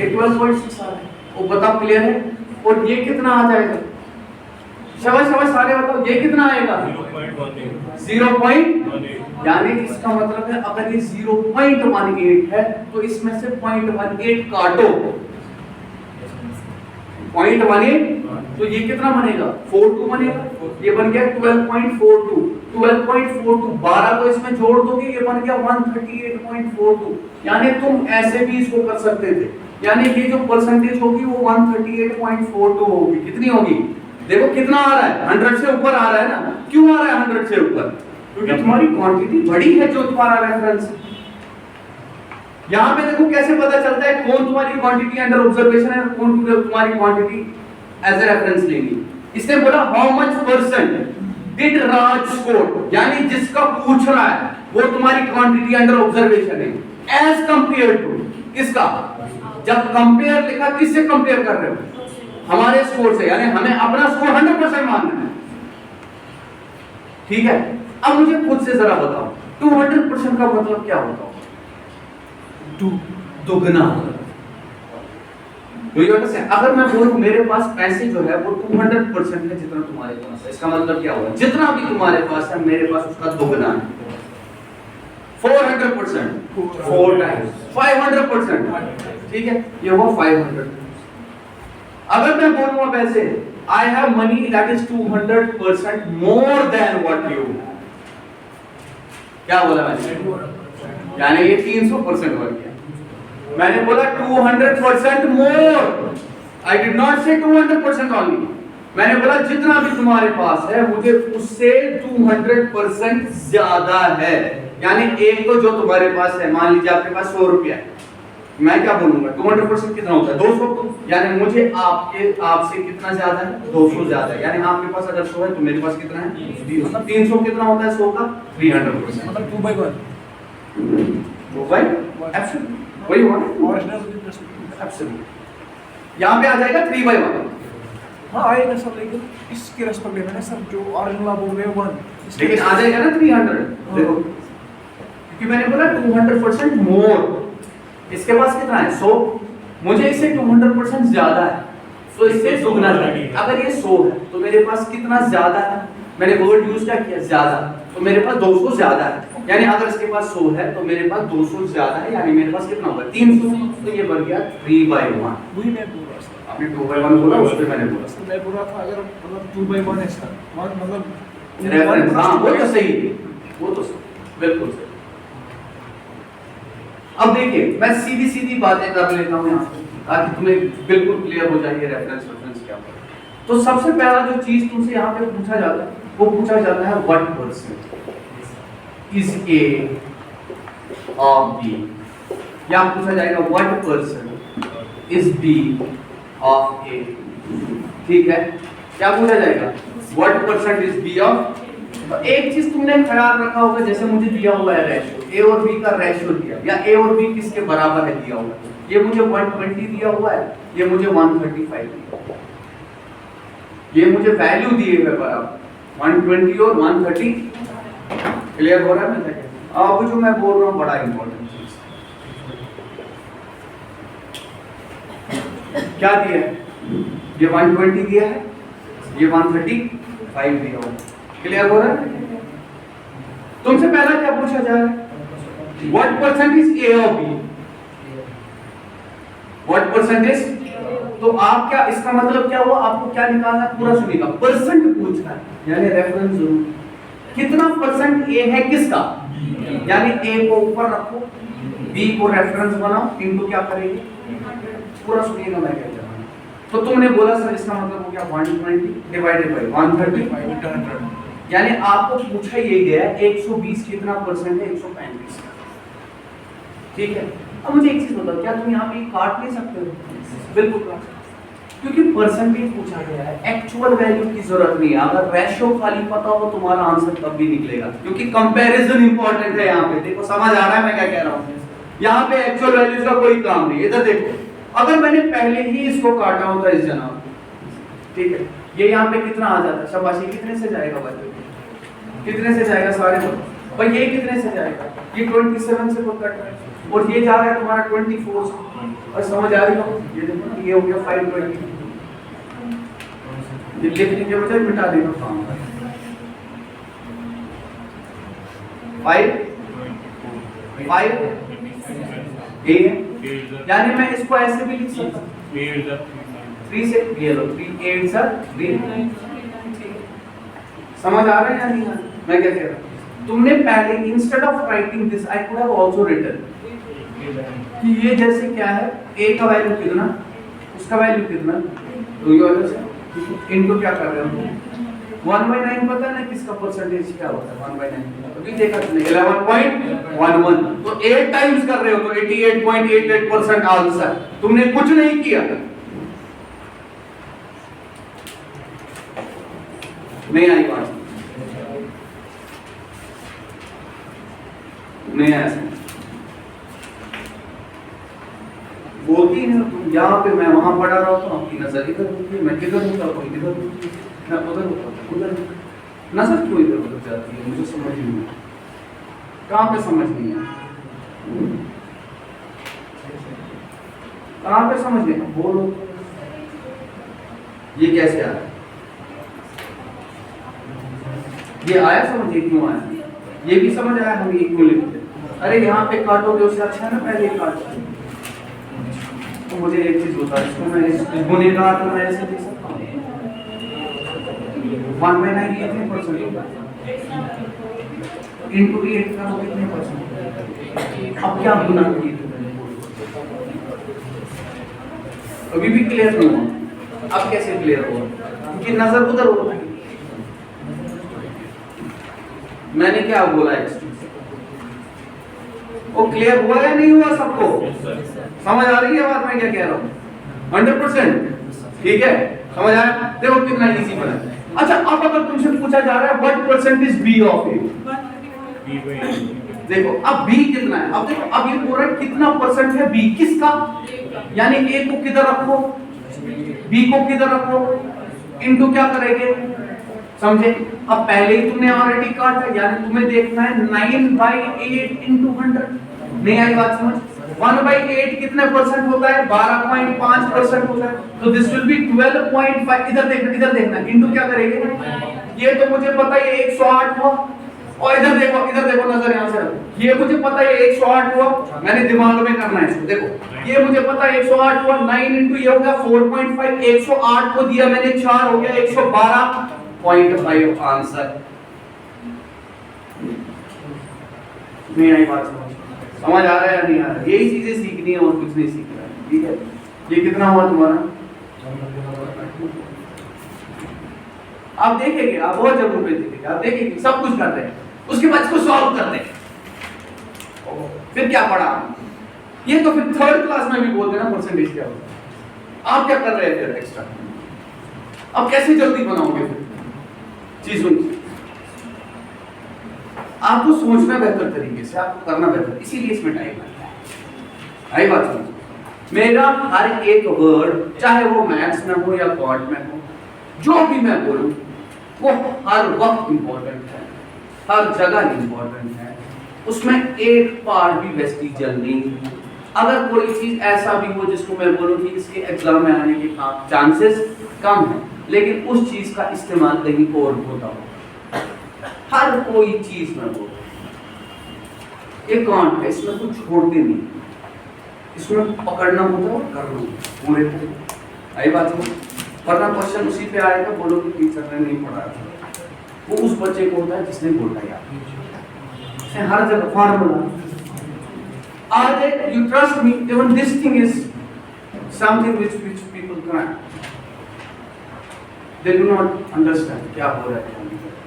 ये 12.6 आ रहा है, वो बताओ क्लियर है, और ये कितना आ जाएगा, शाबाश सारे बताओ, ये कितना आएगा 0.18, यानी इसका मतलब है अगर ये 0.18 है तो इसमें से 0.18 काटो, 0.18 तो ये कितना बनेगा 42 बनेगा, ये बन गया 12.42, 12.42 12 तो इसमें जोड़ दोगे, ये बन गया 138.42, यानी तुम ऐसे भी इसको कर सकते थे, यानी ये जो परसेंटेज होगी वो 138.42 होगी, कितनी होगी, देखो कितना आ रहा है, 100 से ऊपर आ रहा है ना। क्यों आ रहा है 100 से ऊपर? क्योंकि तुम्हारी क्वांटिटी बड़ी है जो तुम्हारा रेफरेंस है। यहां पे देखो कैसे पता चलता है कौन तुम्हारी क्वांटिटी अंडर ऑब्जर्वेशन है, कौन तुम्हारी क्वांटिटी एज ए रेफरेंस लेगी। इसने बोला how much percent did Raj score, यानी जिसका पूछ रहा है वो तुम्हारी क्वांटिटी अंडर ऑब्जर्वेशन है एज कंपेयर टू किसका। जब कंपेयर लिखा किससे कंपेयर कर रहे हो? हमारे स्कोर से, यानी हमें अपना स्कोर 100% मानना है। ठीक है, अब मुझे खुद से जरा बताओ 200% का मतलब क्या होता है? दुगना। अगर मैं बोलूं मेरे पास पैसे जो है वो 200% है जितना तुम्हारे पास है, इसका मतलब क्या होगा? जितना भी तुम्हारे पास है मेरे पास उसका दुगना है। 400%, 4 टाइम्स 500%। ठीक है, ये हुआ 500। अगर मैं बोलूं अब ऐसे I have money that is 200% more than what you, क्या बोला मैंने? यानी ये 300% बढ़ गया। मैंने बोला 200% more, I did not say 200% only। मैंने बोला जितना भी तुम्हारे पास है मुझे उससे 200% ज्यादा है। यानी एक तो जो तुम्हारे पास है, मान लीजिए आपके पास 100 रुपया है, मैं क्या बोलूंगा 200% कितना होता है? 200। यानी मुझे आपसे कितना ज्यादा है? 200 ज्यादा है। यानी आपके पास अगर 100 है तो मेरे पास कितना है? 300। 300 कितना होता है 100 का? 300%। मतलब 2/1 एब्सोल्यूट वही हुआ ना, एब्सोल्यूट। यहाँ पे आ जाएगा 3/1। हाँ आएगा सर, लेकिन इसके रेस्पेक्ट में ना सर जो ओरिजिनल आप बोल रहे हैं 1, लेकिन आ जाएगा ना 300। देखो क्योंकि मैंने बोला 200% मोर, इसके पास कितना है 100, मुझे इससे 200% ज्यादा है तो इससे दुगना चाहिए। अगर ये 100 है तो मेरे पास कितना ज्यादा है? मैंने वर्ड यूज क्या किया? ज्यादा। तो मेरे पास 200 ज्यादा है। यानी अगर इसके पास 100 है तो मेरे पास 200 ज्यादा है, यानी मेरे पास कितना होगा? 300। तो ये बढ़ गया 3/1। वही मैं बोल रहा था। आपने 2/1 बोला, उस पे मैंने बोला तो मैं बोल रहा था अगर मतलब 2/1 है सर, मतलब रेफरेंस। हाँ वो तो सही है, वो तो बिल्कुल सही। अब देखिए मैं सीधी सीधी बातें कर लेता हूँ यहाँ पे ताकि तुम्हें बिल्कुल क्लियर हो जाए रेफरेंस क्या होता है। तो सबसे पहला जो चीज तुमसे यहाँ पे पूछा जाता है वो पूछा जाता है what percent is A of B, या पूछा जाएगा what percent is B of A. ठीक है, क्या पूछा जाएगा? What percent is B of. तो एक चीज तुमने ख्याल रखा होगा, जैसे मुझे दिया हुआ है रेशियो, ए और बी का रेशियो दिया, या ए और बी किसके बराबर है दिया हुआ है। ये मुझे 120 दिया हुआ है, ये मुझे 135 दिया हुआ है। ये मुझे वैल्यू दिए हुए बराबर 120 और 130। क्लियर हो रहा है मैं? अब जो मैं बोल रहा हूँ बड़ा इंपॉर्टेंट चीज क्या दिया है? ये 120 दिया है, ये 135 दिया हुआ है। क्लियर हो रहा है? तुमसे पहला क्या पूछा जा रहा है? व्हाट परसेंट इज ए और बी। व्हाट परसेंटेज, तो आप क्या, इसका मतलब क्या हुआ? आपको क्या निकालना है? पूरा सुनिएगा, परसेंट पूछना है, यानी रेफरेंस जरूर। कितना परसेंट ए है किसका? यानी ए को ऊपर रखो, बी को रेफरेंस बनाओ, इनको क्या करेंगे? पूरा सुनिएगा मैं क्या कह रहा हूं। तो तुमने बोला सर इसका मतलब हो गया 120 डिवाइडेड बाय 130, यानी आपको पूछा ये गया 120 कितना परसेंट है? 135। ठीक है, अब मुझे एक चीज बताओ, क्या तुम यहाँ पे काट नहीं सकते हो? बिल्कुल काट सकते, क्योंकि परसेंटेज पूछा गया है, एक्चुअल वैल्यू की जरूरत नहीं है। अगर रेशियो खाली पता हो तुम्हारा आंसर तब भी निकलेगा, क्योंकि कंपैरिजन इंपॉर्टेंट है। यहाँ पे देखो, समझ आ रहा है मैं क्या कह रहा हूँ? यहाँ पे एक्चुअल वैल्यूज का कोई काम नहीं। इधर देखो, अगर मैंने पहले ही इसको काटा होता इस जनाब, ठीक है, ये यहाँ पे कितना आ जाता? शाबाशी, कितने से जाएगा भाई? कितने से जाएगा? सारे भाई ये कितने से जाएगा? ये 27 से कट रहा है, और ये जा रहा है तुम्हारा 24 से। और समझ आ रही हो? ये देखो, ये हो गया 520। ये लिखने के बजाय मिटा देना काम है। 5 ए, यानी मैं इसको ऐसे भी लिख सकता हूँ 3 से, ये लो 3 8 सर 3। समझ आ रहा है या नहीं? मैं क्या कह रहा हूँ? तुमने पहले instead of writing this I could have also written कि ये जैसे क्या है, ए का वैल्यू कितना, उसका वैल्यू कितना, तो ये वाला से इनको क्या कर रहे हो? 1/9 पता है ना किसका परसेंटेज क्या होता है? 1/9 अभी देखा तुमने 11.11, तो 8 टाइम्स कर रहे हो तो 88.88% आंसर। तुमने कुछ नहीं किया, नहीं आई बात, नहीं आया समझ। बोलती है तुम यहाँ पे, मैं वहां पढ़ा रहा हूँ, आपकी नजर इधर होती है, मैं किधर होता हूँ, कोई इधर होती है, मैं उधर होता हूँ, उधर। नजर क्यों इधर उधर जाती है, मुझे समझ नहीं है। कहाँ पे समझ नहीं है, कहाँ पे समझ नहीं, बोलो ये कैसे आया? ये आया समझ, ये क्यों आया? ये भी समझ आया हम ये क्यों लिखते? अरे यहाँ पे काटोगे उससे अच्छा है ना पहले काट। तो मुझे एक चीज होता है, इसको मैं इस गुनेगार को मैं ऐसे देख सकता हूँ। 1/9 कितने परसेंट होगा? इनटू 8 का कितने परसेंट? अब क्या गुना किए तुमने? अभी भी क्लियर नहीं हुआ। अब कैसे क्लियर हुआ? क्योंकि नजर उधर होता है। मैंने क्या बोला है? वो क्लियर हुआ या नहीं हुआ सबको? समझ आ रही है बात मैं क्या कह रहा हूँ? 100% ठीक है, समझ आया? देखो कितना इजी बना है। अच्छा, अब अगर तुमसे पूछा जा रहा है what percent is B of A, देखो अब बी कितना है। अब देखो, अब ये बोल रहा है कितना परसेंट है बी किसका, यानी ए को किधर रखो, बी को किधर रखो, इनटू क्या करेंगे, समझे? अब पहले ही तुमने ऑलरेडी काटा, यानी तुम्हें देखना है 9/8 इंटू 100। नहीं आई बात समझ? 1/8 कितने परसेंट होता है? 12.5% होता है। तो दिस विल बी 12.5। इधर देखना, इधर देखना, इंटू क्या करेंगे? ये तो मुझे पता है 108 हुआ, और इधर देखो, इधर देखो, नजर यहाँ से रखो। ये मुझे पता है 108 हुआ, मैंने दिमाग में करना है इसको। देखो ये मुझे पता है 108 हुआ, 9 इंटू ये होगा 4.5, 108 को दिया मैंने 4 हो गया 112.5 आंसर। नहीं आई बात समझ आ रहा है या नहीं आ रहा? यही चीजें सीखनी है और कुछ नहीं सीखना है, ठीक है? ये कितना हुआ तुम्हारा? आप देखेंगे, आप बहुत जगहों पे देखेंगे, आप देखेंगे सब कुछ कर रहे हैं, उसके बाद इसको सॉल्व कर रहे हैं। फिर क्या पढ़ा? ये तो फिर 3rd क्लास में भी बोलते हैं ना परसेंटेज क्या होता है। आप क्या कर रहे हैं फिर एक्स्ट्रा? अब कैसे जल्दी बनाओगे फिर चीजों की? आपको सोचना बेहतर तरीके से, आपको करना बेहतर, इसीलिए इसमें टाइम लगता है। आई बात समझ? मेरा हर एक वर्ड, चाहे वो मैथ्स में हो या कॉर्ड में हो, जो भी मैं बोलूं वो हर वक्त इंपॉर्टेंट है, हर जगह इंपॉर्टेंट है, उसमें एक पार्ट भी वेस्टिजियल नहीं है। अगर कोई चीज ऐसा भी हो जिसको मैं बोलूं कि इसके एग्जाम में आने के चांसेस कम है, लेकिन उस चीज का इस्तेमाल कहीं और होता हो, हर कोई चीज में हो, एक कांट है, इसमें कुछ छोड़ते नहीं, इसमें पकड़ना होता है, करना पूरे पूरे। आई बात हो? वरना क्वेश्चन उसी पे आएगा, बोलो कि टीचर ने नहीं पढ़ाया, वो उस बच्चे को होता है जिसने बोला यार। हर जगह formula, are you trust me, even this thing is something which people can, they do not understand क्या हो रहा है।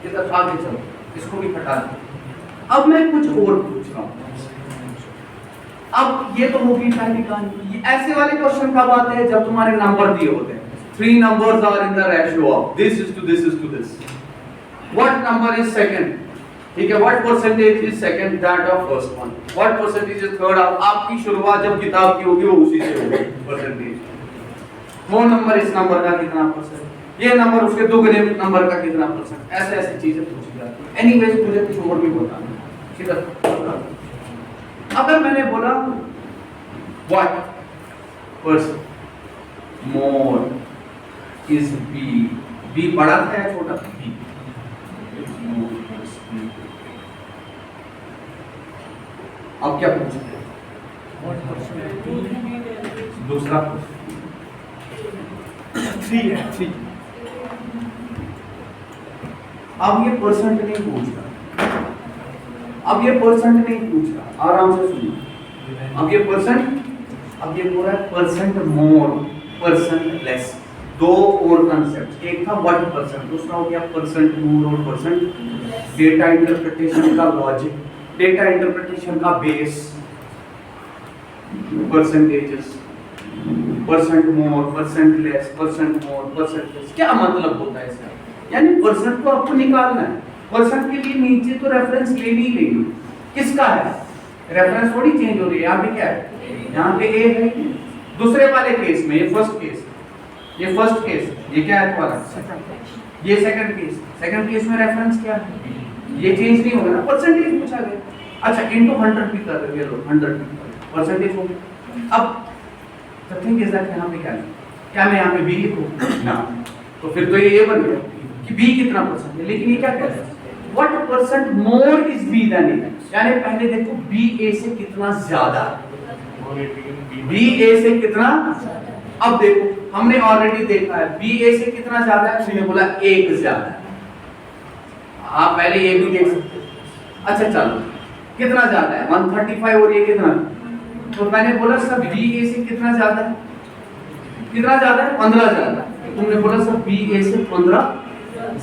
इधर आगे चलो, इसको भी हटा दो। अब मैं कुछ और पूछ रहा हूँ। अब ये तो होगी पहली कहानी। ऐसे वाले क्वेश्चन कब आते हैं? जब तुम्हारे नंबर दिए होते हैं, 3 numbers are in the ratio of this is to this is to this. What number is second? ठीक है, what percentage is second that of first one? What percentage is third? आपकी शुरुआत जब किताब की होगी वो उसी से होगी परसेंटेज। वो नंबर इस नंबर का कितना परसेंट, ये नंबर उसके दोगुने नंबर का कितना परसेंट, ऐसे ऐसी चीजें पूछी जाती हैं। एनीवेज मुझे कुछ और भी बताना, ठीक है? अगर मैंने बोला what percent more is B, B बड़ा था या छोटा था? B अब क्या पूछते हैं? दूसरा 3 है 3। अब ये परसेंट नहीं पूछ रहा, अब ये परसेंट नहीं पूछ रहा, आराम से सुनिए। अब ये परसेंट, अब ये पूरा परसेंट मोर परसेंट लेस, दो और कंसेप्ट, एक था व्हाट परसेंट, दूसरा हो गया परसेंट मोर और परसेंट। डेटा इंटरप्रिटेशन का लॉजिक, डेटा इंटरप्रिटेशन का base, percentages, percent more, percent less, percent more, percent less, क्या मतलब होता है इसका? यानी परसेंट को आपको निकालना है, परसेंट के लिए नीचे तो रेफरेंस लेनी ही लेनी। किसका है? रेफरेंस थोड़ी चेंज हो रही है, यहाँ पे क्या है? यहाँ पे ए है। दूसरे वाले केस में, ये फर्स्ट केस, ये फर्स्ट केस, ये क्या है तुम्हारा? ये सेकंड केस, सेकंड केस में रेफरेंस क्या है? ये चेंज नहीं होगा ना, परसेंटेज पूछा गया। अच्छा इनटू 100 भी कर रहे हो, 100 परसेंटेज हो गया। अब द थिंग इज दैट यहाँ पे क्या मैं यहाँ पे बी लिखूं ना, तो फिर तो ये बन गया कि बी कितना परसेंट है। लेकिन ये क्या कहता है? What percent more is B than A, यानी पहले देखो बी ए से कितना ज्यादा है, बी ए से कितना। अब देखो हमने ऑलरेडी देखा है बी ए से कितना ज्यादा है, मैंने बोला एक ज्यादा है। आप पहले ये भी देख सकते हो। अच्छा चलो कितना ज्यादा है 135 और ये कितना, तो मैंने बोला सर बी ए से कितना ज्यादा है, कितना ज्यादा है 15 ज्यादा है। तुमने बोला सर बी ए से 15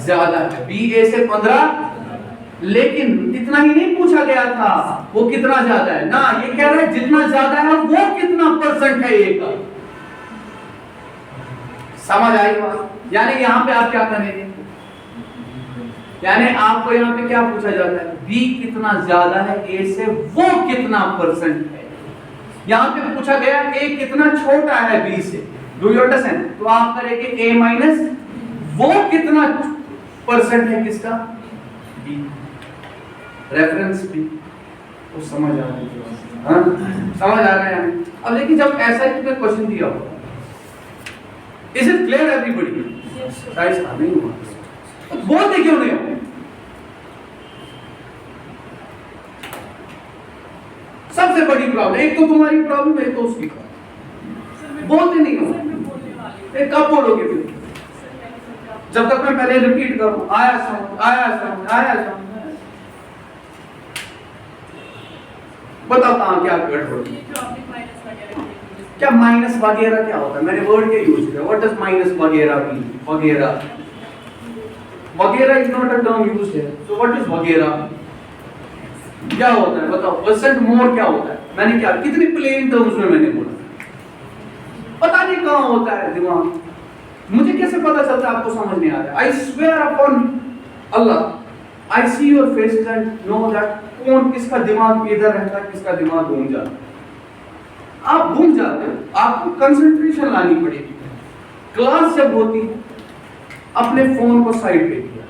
ज्यादा है, बी ए से 15, लेकिन इतना ही नहीं पूछा गया था वो कितना ज्यादा है ना, ये कह रहा है जितना ज्यादा है वो कितना परसेंट है ए का। समझ आई बात? यानी यहाँ पे आप क्या करेंगे, यानी आपको यहाँ पे क्या पूछा जाता है, बी कितना ज्यादा है ए से, वो कितना परसेंट है। यहाँ पे पूछा गया ए कितना छोटा है बी से, डू यू अंडरस्टैंड? तो आप करेंगे ए माइनस वो कितना परसेंट है किसका, बी, रेफरेंस बी। तो समझ आ रहा है? हाँ समझ आ रहा है। अब लेकिन जब ऐसा ही तुम्हें क्वेश्चन दिया हो, is it clear everybody? Guys नहीं हुआ तो बोलते क्यों नहीं हो? सबसे बड़ी प्रॉब्लम, एक तो तुम्हारी प्रॉब्लम है, तो उसकी बोलते नहीं हो। कब बोलोगे फिर? जब तक मैं पहले रिपीट करूं, आया समझ, आया समझ, आया समझ। बताओ कहां क्या गड़बड़? क्या माइनस वगैरह क्या होता है? मैंने वर्ड क्या यूज किया, व्हाट डज माइनस वगैरह मीन? वगैरह, वगैरह is not a term used है, सो व्हाट इज वगैरह? क्या होता है बताओ? परसेंट मोर क्या होता है? मैंने क्या कितनी प्लेन टर्म्स में मैंने बोला, पता नहीं कहां होता है दिमाग। मुझे कैसे पता चलता है आपको समझ नहीं आ रहा? I swear upon Allah, I see your faces and know that कौन किसका दिमाग इधर रहता है, किसका दिमाग घूम जाता है। आप घूम जाते हो, आपको कंसंट्रेशन लानी पड़ेगी। क्लास जब होती है अपने फोन को साइड पे किया,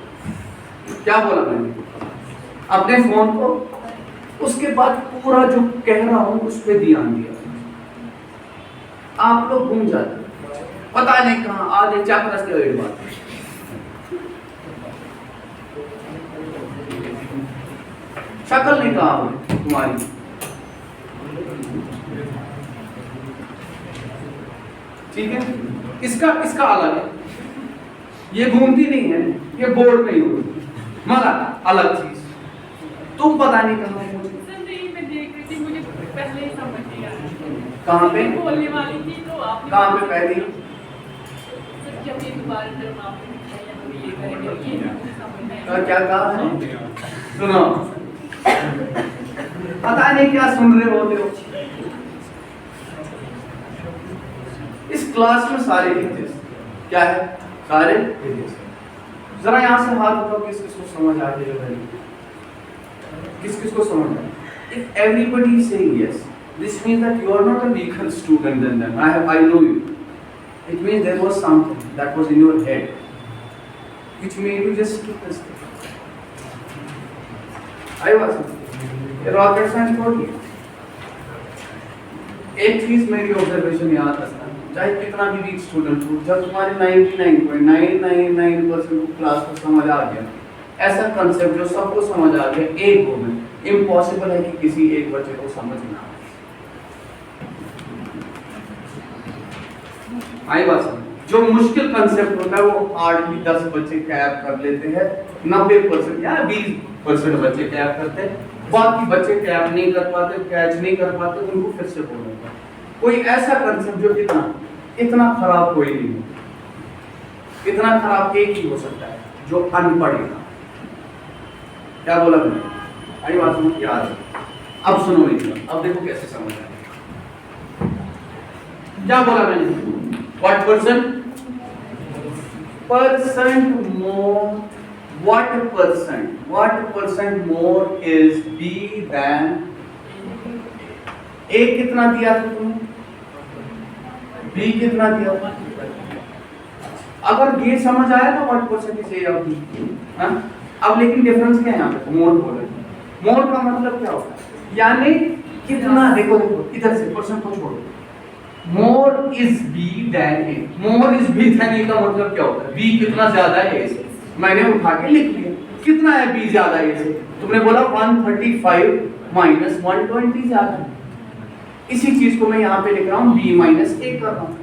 क्या बोला मैंने? अपने फोन को, उसके बाद पूरा जो कह रहा हूं उस पर ध्यान दिया। आप लोग घूम जाते हो, पता नहीं कहां आधे चक्र से वेट बात। शक्ल नहीं कहा तुम्हारी, ठीक है? इसका इसका अलग है, ये घूमती नहीं है, ये बोर्ड में ही होती, मगर अलग चीज। तुम पता नहीं कहां पहुंचे। मैं देख रही थी, मुझे पहले ही समझ नहीं आया। कहां पे बोलने वाली थी तो आपने कहां पे पहली? जब ये दोबारा जब आपने बताया तो ये करेंगे, ये समझ नहीं आया। क्या कहा है? सुनो, पता नहीं क्या सुन रहे होते हो। इस क्लास में सारे टीचर्स क्या है, सारे टीचर्स। जरा यहाँ से हाथ उठाओ, किस किस को समझ आ रही है, किस किस को समझ आ रही है? If everybody is saying yes, this means that you are not a weaker student than them. I know you. It means there was something that was in your head which made you just skip this thing. I was ये रॉकेट साइंस पढ़ी। एक चीज मेरी ऑब्जर्वेशन याद रखना, चाहे कितना भी वीक स्टूडेंट हो, जब तुम्हारे 99.999% क्लास को समझ आ गया, ऐसा कंसेप्ट जो सबको समझ आ गया एक गो में, इम्पॉसिबल है कि किसी एक बच्चे को समझ ना आए। बात समझ? जो मुश्किल कंसेप्ट होता है वो हार्डली 10 बच्चे कैप कर लेते हैं, 90% या 20% बच्चे कैप करते हैं, बाकी बच्चे कैप नहीं कर पाते, कैच नहीं कर पाते, उनको फिर से बोलना। कोई ऐसा कंसेप्ट जो इतना खराब कोई नहीं है। इतना खराब एक ही हो सकता है, जो अनपढ़ है। क्या बोला मैंने? आई बात समझ? याद है। अब सुनो मेरी बात, अब देखो कैसे समझ आए। क्या बोला मैंने? What percent more, what percent more is B than A? कितना दिया था तुमने? B कितना दिया था? अगर ये समझ आया तो what percent is A of B? हाँ? अब लेकिन डिफरेंस क्या है यहाँ पे? मोर बोल रहे हैं। मोर का मतलब क्या होता है? यानी कितना, देखो इधर से परसेंट को छोड़ो, more is B than A. More is B than A का मतलब क्या होता है? बी कितना ज्यादा है ए से। मैंने उठा के लिख लिया, कितना है बी ज्यादा है ए से? तुमने बोला 135 माइनस 120 ज्यादा है। इसी चीज को मैं यहाँ पे लिख रहा हूँ, बी माइनस ए कर रहा हूँ।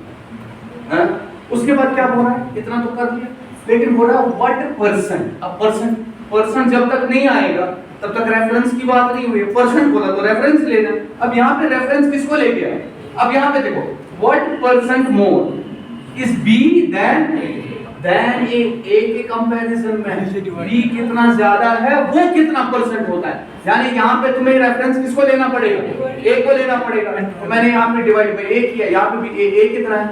उसके बाद क्या बोल रहा है? इतना तो कर दिया, लेकिन बोल रहा है व्हाट परसेंट। अब परसेंट जब तक नहीं आएगा तब तक रेफरेंस की बात नहीं हुई। परसेंट बोला तो रेफरेंस लेना। अब यहाँ पे रेफरेंस किसको ले गया? अब यहाँ पे देखो, what percent more is B than A. A के कंपैरिजन में बी कितना ज्यादा है, वो कितना परसेंट होता है। यानी यहाँ पे तुम्हें रेफरेंस किसको लेना पड़ेगा? ए को लेना पड़ेगा। तो मैंने यहाँ पे डिवाइड बाय ए किया, यहाँ पे भी ए कितना है,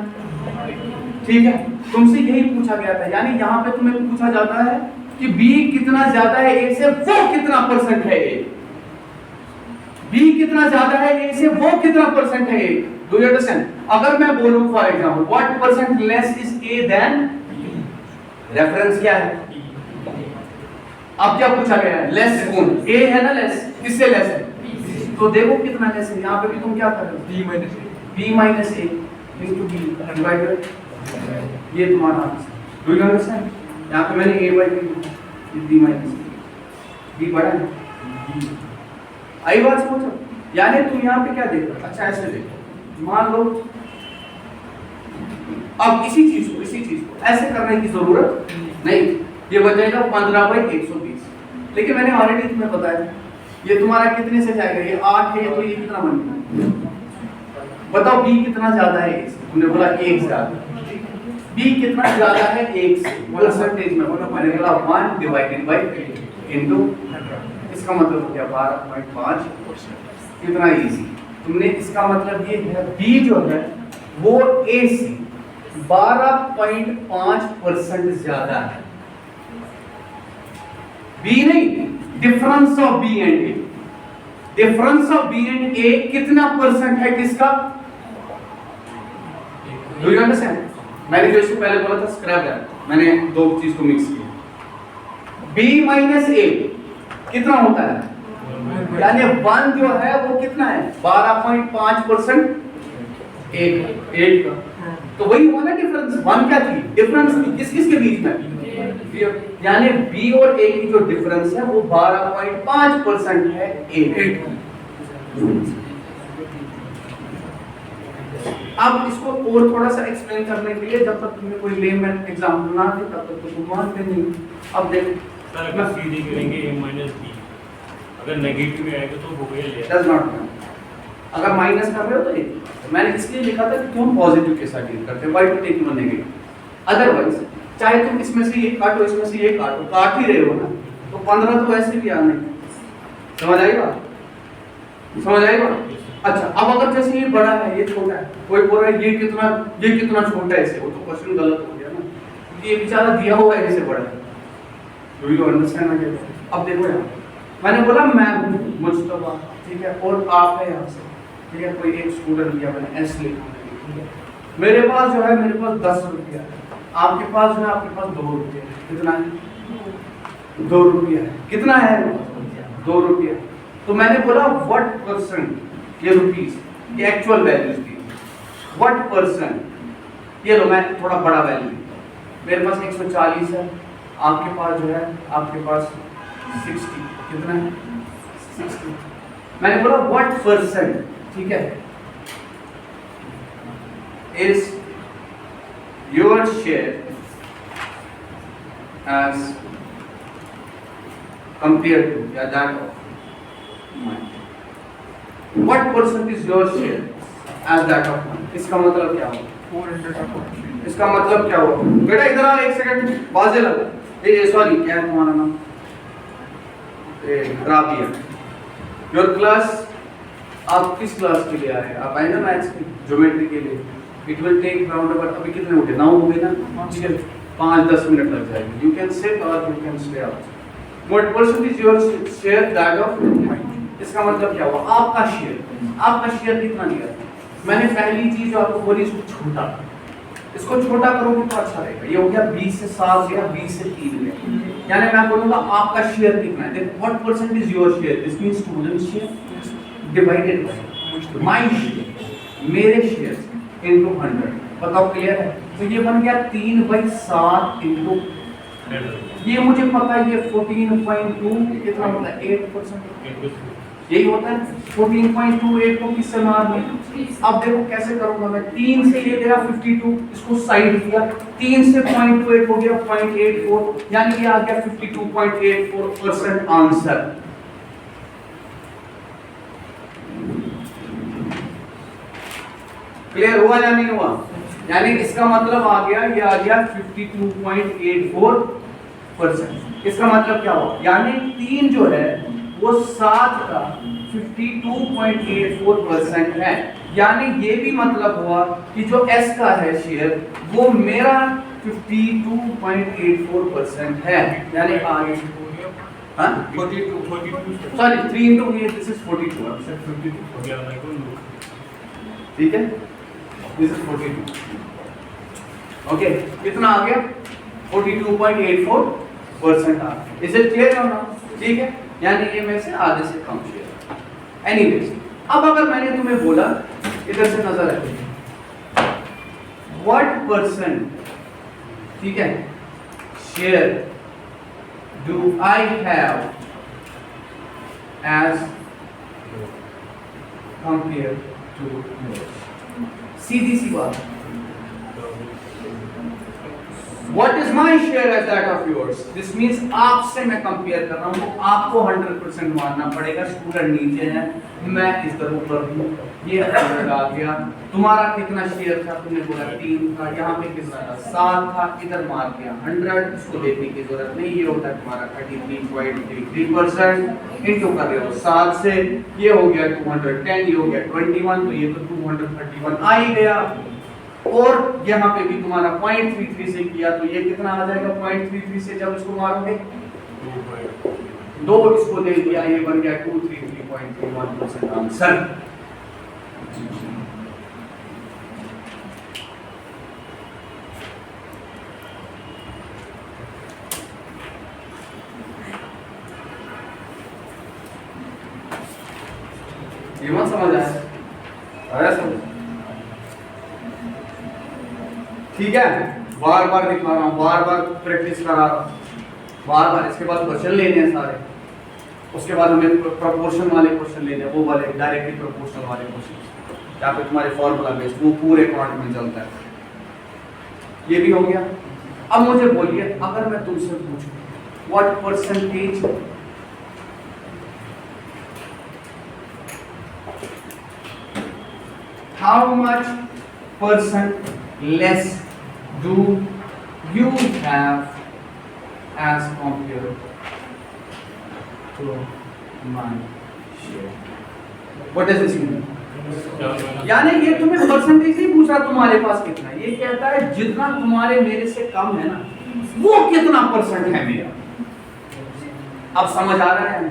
ठीक है। तुमसे यही पूछा गया था, यानी यहाँ पे तुम्हें पूछा जाता है कि बी कितना ज्यादा है ए से, वो कितना परसेंट है ए। बी कितना ज्यादा है ए से, वो कितना परसेंट है ए। Do you understand? अगर मैं बोलूं for example what percent less is A than, reference क्या है? अब क्या पूछा गया है? लेस कौन? ए है ना लेस, किससे लेस है? तो देखो कितना लेस है। यहाँ पे भी तुम क्या कर रहे हो? B minus A into B divided, ये तुम्हारा आंसर। Do you understand? यहाँ पे मैंने A by B minus B बड़ा है। आई बात समझो? यानी तुम यहाँ पे क्या देख रहे हो? अच्छा ऐसे देखो, मान लो अब इसी चीज को ऐसे करने की जरूरत नहीं। ये बन जाएगा 15/120। लेकिन मैंने ऑलरेडी तुम्हें बताया ये तुम्हारा कितने से जाएगा? ये 8 है, तो ये कितना बन गया? बताओ बी कितना ज्यादा है? तुमने बोला 1 ज्यादा। बी कितना ज्यादा है 1 से? परसेंटेज में मैंने बोला 1 डिवाइडेड बाय इनटू, इसका मतलब हो गया 12.5। कितना इजी। तुमने इसका मतलब ये है बी जो है वो ए से 12.5% ज्यादा है। बी नहीं, difference of B and A. Difference of B and A कितना परसेंट है किसका? Do you understand? मैंने जो इससे पहले बोला था स्क्रैप है, मैंने दो चीज को मिक्स किया। बी माइनस ए कितना होता है? यानी 1 जो है वो कितना है? 12.5% एक का। तो वही हुआ ना डिफरेंस। 1 क्या थी? डिफरेंस थी किस किस के बीच में? यानी बी और ए की जो डिफरेंस है वो 12.5% है ए। अब इसको और थोड़ा सा एक्सप्लेन करने के लिए, जब तक तुम्हें कोई लेमैन एग्जांपल ना दे तब तक तो तुम मानते नहीं। अब देखो सर, अगर सीधे करेंगे a माइनस बी, अगर नेगेटिव आएगा तो हो गया ले। Does not. अगर माइनस कर रहे हो तो ये मैंने इसलिए लिखा था कि तुम पॉजिटिव के साथ डील करते हैं, why to take one negative. Otherwise चाहे तुम इसमें से ये काटो, इसमें से ये काटो, काट ही रहे हो ना, तो 15 तो ऐसे भी आने। समझ आएगा? समझ आएगा? अच्छा, अब अगर जैसे ये बड़ा है, ये छोटा है, कोई बोल रहा है ये कितना छोटा है इसे, वो तो क्वेश्चन गलत हो गया ना, क्योंकि ये बेचारा दिया हुआ है इसे बड़ा है। Do you understand my question? अब देखो यहाँ मैंने बोला मैं हूँ मुस्तफा, ठीक है, और आप है यहाँ से, ठीक है, कोई एक स्टूडेंट लिया मैंने एस लिखा, मेरे पास जो है, मेरे पास 10 रुपया है, आपके पास जो है, आपके पास 2 रुपये। कितना है? 2 रुपया है। कितना है? 2 रुपया। तो मैंने बोला व्हाट परसेंट, ये रुपीस, ये एक्चुअल वैल्यूज थी, व्हाट परसेंट, ये लो मैं थोड़ा बड़ा वैल्यू, मेरे पास 140 है, आपके पास जो है, आपके पास 60, कितना है? 60। मैंने बोला व्हाट परसेंट, ठीक है, is your share as compare to या that of mine. What percent is your share as that of mine? इसका मतलब क्या होगा? 400 इसका मतलब क्या हुआ? बेटा इधर आ, एक सेकंड, बाजे लगा। सॉरी, क्या है तुम्हारा नाम? राबिया। योर क्लास, आप किस क्लास के लिए आए? आप आए ना मैथ्स की, ज्योमेट्री के लिए। It will take round about, अभी कितने उठे? 9 हो गए ना, 5-10 मिनट लग जाएंगे। यू कैन सिट और you can stay out. What percentage your share that of? इसका मतलब क्या हुआ? आपका शेयर कितना दिया? मैंने पहली चीज जो आपको बोली, इसको छोटा करोगे तो अच्छा रहेगा। ये हो गया 20 से 7 गया, 20 से 3 गया, यानी मैं बोलूंगा आपका शेयर कितना है। देखो what percentage your share, this means student share divided by my share, मेरे शेयर इनटू 100। बताओ क्लियर है? तो ये बन गया 3/7 इनटू, ये मुझे पता है ये 14.2 कितना होता है? 8%। यही होता है 14.28 को किससे मारने? अब देखो कैसे करूंगा मैं। 3 से ये गया 52, इसको साइड किया, 3 से 0.28 हो गया 0.84, यानी ये आ गया 52.84% आंसर। क्लियर हुआ या नहीं हुआ? यानी इसका मतलब आ गया, ये आ गया 52.84%। इसका मतलब क्या हुआ? यानी 3 जो है वो 7 का 52.84% है। यानी ये भी मतलब हुआ कि जो S का है शेयर, वो मेरा 52.84% है। यानी आगे 42 सॉरी 3 into ये दिस इज 42, ठीक है, दिस इज 42। ओके, कितना आ गया? 42.84% आ गया। इज इट क्लियर और नॉट? ठीक है, यानी ये में से आधे से कम शेयर। एनीवेज, अब अगर मैंने तुम्हें बोला, इधर से नजर रखिए, व्हाट परसेंट, ठीक है, share do I have as compare to yours? सीधी सी बात, What is my share as that of yours? This means आपसे मैं कंपेयर कर रहा हूँ, तो आपको 100% मानना पड़ेगा। स्टूडेंट नीचे है, मैं इधर ऊपर हूँ, ये 100 आ गया। तुम्हारा कितना शेयर था? तुमने बोला 3 था, यहाँ पे कितना था? 7 था, इधर मार दिया 100, इसको देखने की जरूरत नहीं। ये होता है तुम्हारा 33.33%, इंटू कर रहे हो 7 से, ये हो गया 210, ये हो गया 21, तो ये तो 231 आ ही गया। और यहाँ पे भी तुम्हारा 0.33 से किया, तो ये कितना आ जाएगा? 0.33 से जब इसको मारोगे 2 इसको दे दिया, ये बन गया 233.31% आंसर। ये मत समझ आया समझ? ठीक है, बार बार दिखा रहा हूँ, बार बार प्रैक्टिस करा रहा हूँ, बार बार। इसके बाद क्वेश्चन लेने हैं सारे, उसके बाद हमें प्रोपोर्शन वाले क्वेश्चन लेने हैं, वो वाले डायरेक्टली प्रोपोर्शनल वाले क्वेश्चन, या फिर तुम्हारे फॉर्मूला बेस्ड, वो पूरे क्वांट में चलता है। ये भी हो गया। अब मुझे बोलिए, अगर मैं तुमसे पूछूं what percentage how much percent less do you have as compared to my share? What does this mean? यानी ये तुम्हें परसेंटेज नहीं पूछ रहा तुम्हारे पास कितना, ये कहता है जितना तुम्हारे मेरे से कम है ना, वो कितना परसेंट है मेरा। अब समझ आ रहा है?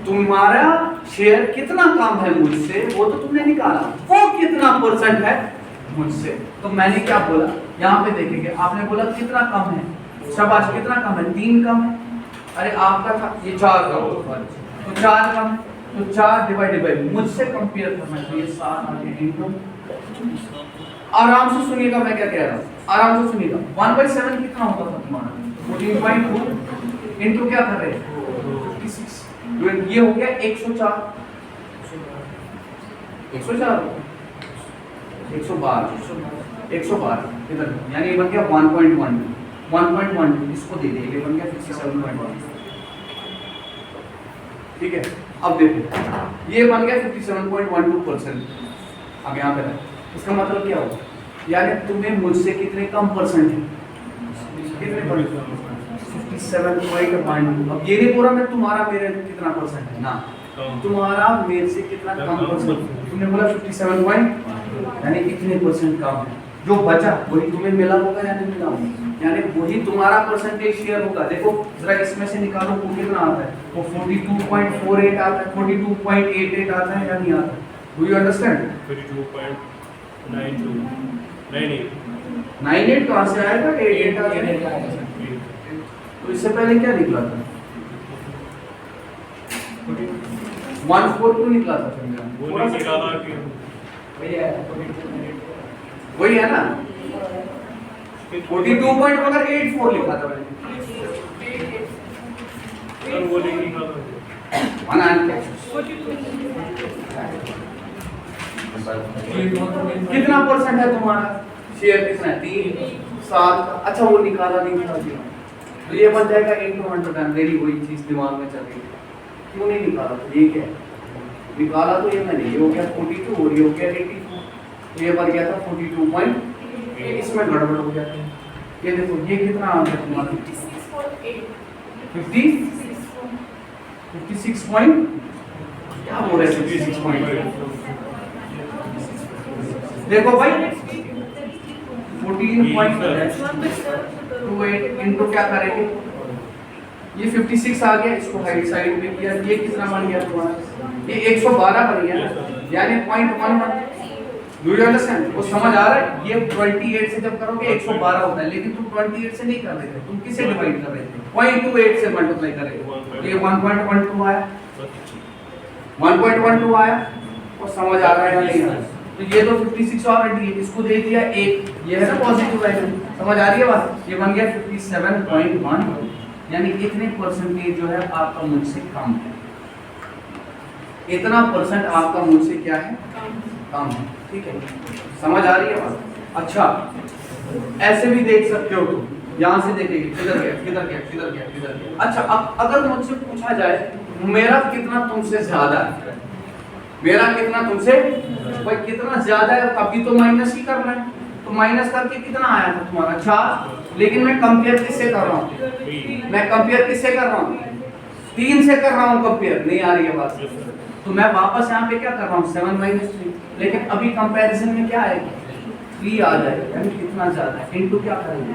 तुम्हारा शेयर कितना कम है मुझसे, वो तो तुमने निकाला, वो कितना परसेंट है मुझसे। तो मैंने क्या बोला, यहाँ पे देखेंगे, आपने बोला कितना कम है, शाबाश, कितना कम है? 3 कम है। अरे आपका था ये 4 कम, तो 4 कम, तो 4 डिवाइडेड बाय मुझसे कंपेयर करना चाहिए 7 आगे इनटू। आराम से सुनिएगा मैं क्या कह रहा हूँ, आराम से सुनिएगा। 1/7 कितना होता था तुम्हारा? 14.2 इनटू क्या कर रहे हैं? 56। ये हो गया 104 112 इधर, यानी ये बन गया 1.1 इसको दे देंगे, बन गया 57.1। ठीक है, अब देखो ये बन गया 57.12%। अब यहाँ पे इसका मतलब क्या होगा? यानी तुम्हें मुझसे कितने कम परसेंट है, कितने परसेंट, 57.1। अब ये नहीं पूरा मैं तुम्हारा मेरे कितना परसेंट है ना, तुम्हारा मेरे से कितना कम परसेंट, तुमने बोला 57 पॉइंट, यानी कितने परसेंट कम है, जो बचा वही तुम्हें मिला होगा या नहीं मिला होगा, यानी वही तुम्हारा परसेंटेज शेयर होगा। देखो जरा इसमें से निकालो वो कितना आता है, वो 42.48 आता है, 42.88 आता है या नहीं आता है, डू यू अंडरस्टैंड? 98 कहाँ से आएगा, 88 आ जाएगा। तो इससे पहले क्या निकला था, 142 निकला था, वही है ना, 42.84 लिखा था मैंने, कितना परसेंट है तुम्हारा शेयर, कितना है, 3 7। अच्छा वो निकाला नहीं था, तो ये बन जाएगा 800। मेरी वही चीज दिमाग में चल रही है, क्यों नहीं निकाला, तो ये क्या है, निकाला तो ये मैंने, ये हो गया 42 और ये हो गया 82, तो ये बन गया था 42. इसमें गड़बड़ हो जाती है, ये देखो ये कितना आ गया तुम्हारा 56 पॉइंट, क्या बोल रहे हैं 56 पॉइंट, देखो भाई 14.28 इनटू क्या करेंगे, ये 56 आ गया, इसको हाइट साइड में किया, ये कितना बन गया तुम्हारा, ये 112 बन गया, यानी 0.11। डू यू अंडरस्टैंड, वो समझ आ रहा है, ये 28 से जब करोगे 112 होता है, लेकिन तुम 28 से नहीं कर रहे थे, तुम किससे डिवाइड कर रहे थे, 0.28 से मल्टीप्लाई कर रहे थे, ये 1.12 आया, 1.12 आया, वो समझ आ रहा है या नहीं आ रहा है, तो ये तो 56 ऑलरेडी है, इसको दे दिया 1, ये है ना पॉजिटिव वैल्यू, समझ आ रही है बात, ये बन गया 57.1, यानी इतने परसेंटेज जो है आपका मुझसे कम है, इतना परसेंट आपका मुझसे क्या है, कम है, ठीक है, समझ आ रही है बात। अच्छा ऐसे भी देख सकते हो, यहाँ से देखेंगे किधर गया किधर गया किधर गया किधर गया। अच्छा अब अगर मुझसे पूछा जाए मेरा कितना तुमसे ज्यादा है, मेरा कितना तुमसे, भाई कितना ज्यादा है, अभी तो माइनस ही करना है, तो माइनस करके कितना आया था तुम्हारा 4, लेकिन मैं कंपेयर किससे कर रहा हूँ, मैं कंपेयर किससे कर रहा हूँ, 3 से कर रहा हूँ कंपेयर, नहीं आ रही है बात, तो मैं वापस यहाँ पे क्या कर रहा हूँ 7 - 3, लेकिन अभी कंपैरिजन में क्या आएगा 3 आ जाएगा, यानी कितना ज्यादा है, इनटू क्या करेंगे,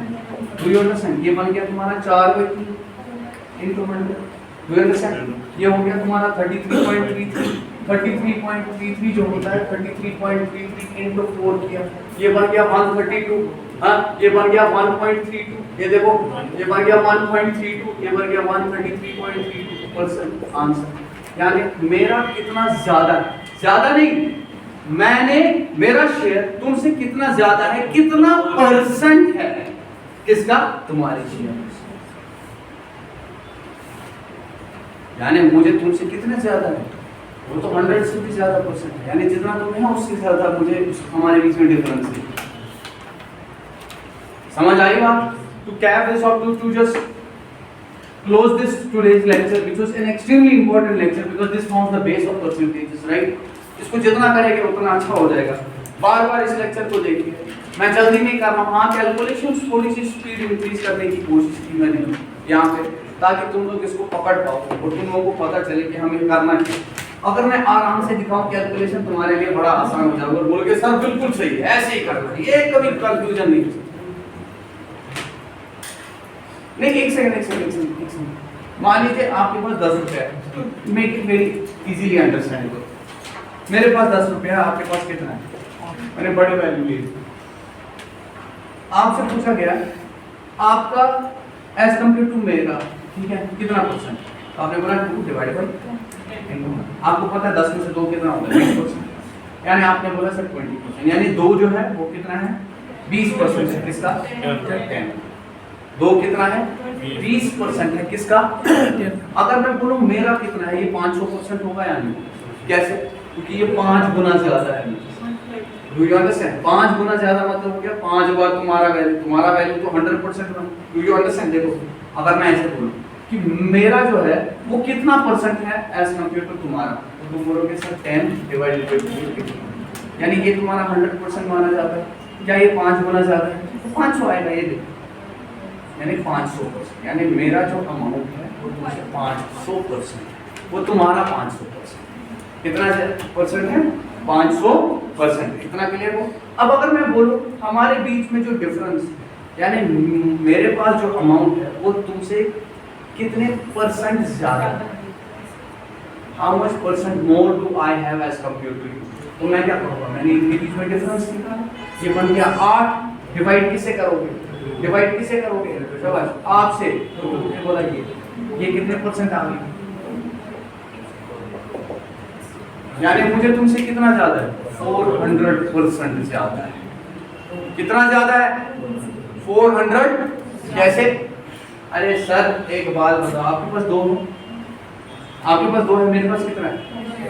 डू यू अंडरस्टैंड, ये बन गया तुम्हारा 4/3 इनटू 100, डू यू अंडरस्टैंड, ये हो गया तुम्हारा 33.33 जो होता है 33.33 इनटू 4 किया, ये बन गया 132, हाँ ये बन गया 1.32, ये देखो ये बन गया 1.32, ये बन गया 133.32% आंसर, यानी मेरा कितना ज्यादा, ज्यादा नहीं, मैंने मेरा शेयर तुमसे कितना ज्यादा है, कितना परसेंट है, किसका, तुम्हारे शेयर, यानी मुझे तुमसे कितने ज्यादा है, वो तो 100 से भी ज्यादा परसेंट है, यानी जितना तुम्हें है उससे ज्यादा मुझे हमारे बीच में डिफरेंस है, समझ आई बात। To cap this or to just close this today's lecture, which was an extremely important lecture because this forms the base of percentages, right? इसको जितना करेंगे उतना अच्छा हो जाएगा। बार-बार इस लेक्चर को देखिए, मैं जल्दी नहीं कर रहा हूँ, हाँ कैलकुलेशन थोड़ी सी स्पीड इंक्रीज करने की कोशिश की मैंने यहाँ पे, ताकि तुम लोग इसको पकड़ पाओ और तुम लोगों को पता चले कि हमें करना क्या। अगर मैं आराम से दिखाऊं कैलकुलेशन तुम्हारे लिए बड़ा आसान हो जाएगा और बोलोगे सर बिल्कुल सही है, ऐसे ही करना, ये कभी कंफ्यूजन नहीं हो। नहीं एक सेकंड, मान लीजिए आपके पास 10 रुपए है, make it very easily understandable, मेरे पास 10 रुपए है, आपके पास कितना है, मैंने बड़े वैल्यू लिए, आपसे पूछा गया आपका एज कम्पेयर टू मेरा, ठीक है, कितना परसेंट, आपने बोला 2 डिवाइड बाय, आपको पता है 10 में से 2 कितना होता है 20%, यानी आपने बोला सर 20%, यानी 2 जो है वो कितना है 20% है, किसका 10, 2 कितना है 20% है, किसका 10। अगर मैं बोलूं मेरा कितना है, ये 500% होगा या नहीं, कैसे, क्योंकि ये 5 गुना ज्यादा है, डू यू अंडरस्टैंड, 5 गुना ज्यादा मतलब हो गया 5 बार तुम्हारा वैल्यू तो 100% बना, डू यू अंडरस्टैंड। देखो अगर मैं ऐसे बोलूं कि मेरा जो है वो कितना परसेंट है एज कम्पेयर टू तुम्हारा, तो तुम बोलोगे सर 10 डिवाइडेड बाय 2, यानी ये तुम्हारा 100% माना जाता है, क्या ये 5 गुना ज्यादा है? तो 500 आएगा, ये देखो, यानी 500%, यानी मेरा जो अमाउंट है वो तुमसे 500%, वो तुम्हारा 500%। कितना परसेंट है? 500%। इतना क्लियर हो? अब अगर मैं बोलूं हमारे बीच में जो डिफरेंस, यानी मेरे पास जो अमाउंट है वो तुमसे कितने परसेंट ज्यादा है, how much percent more do I have as compare to you, तो मैं क्या करूंगा, मैंने इनके बीच में डिफरेंस निकाला, ये बन गया 8। डिवाइड किससे करोगे? डिवाइड किससे करोगे? शाबाश, आपसे। तो तुमने बोला ये कितने परसेंट आ गई, यानी मुझे तुमसे कितना ज्यादा है? 400% ज्यादा है। कितना ज्यादा है? 400। कैसे? अरे सर एक बात बताओ, आपके पास 2 हो, आपके पास 2 है, मेरे पास कितना है?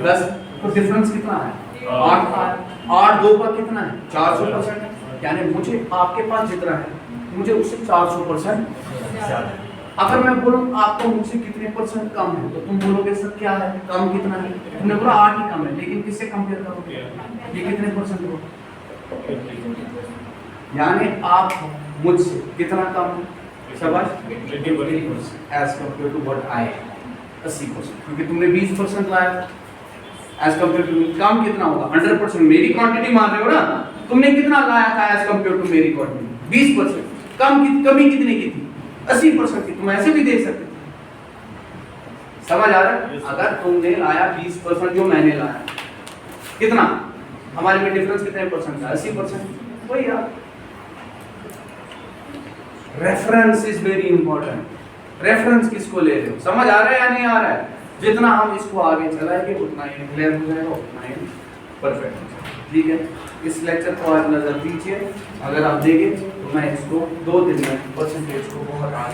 10। तो डिफरेंस कितना है? 8 का है। 8 2 का कितना है? 400% है। यानी मुझे आपके पास जितना है मुझे उससे 400% ज्यादा है। अगर मैं बोलूं आपको मुझसे कितने परसेंट कम है, तो तुम बोलोगे सर क्या है, कम कितना है? तुमने बोला 8 ही कम है, लेकिन किससे कंपेयर करोगे? ये कितने परसेंट हो? यानी आप मुझसे कितना कम है? शाबाश, 80% as compare to what I have, 80%, क्योंकि तुमने 20% लाया एज कंपेयर टू, कम कितना होगा? 100%। मेरी क्वांटिटी मान रहे हो ना, तुमने कितना लाया था एज कंपेयर टू मेरी क्वांटिटी? 20%। कमी कितने की थी? 80% की। तुम ऐसे भी दे सकते थे। समझ आ रहा है? अगर तुमने लाया 20% जो मैंने लाया, कितना हमारे में डिफरेंस कितने परसेंट था? 80%। वही यार, reference is very important. Reference किसको ले रहे हो? समझ आ रहा है या नहीं आ रहा है? जितना हम इसको आगे चलाएंगे उतना ही क्लियर हो जाएगा, उतना ही परफेक्ट हो जाएगा। ठीक है, इस लेक्चर को आप नजर दीजिए, अगर आप देखें तो मैं इसको 2 दिन में परसेंटेज को बहुत आगे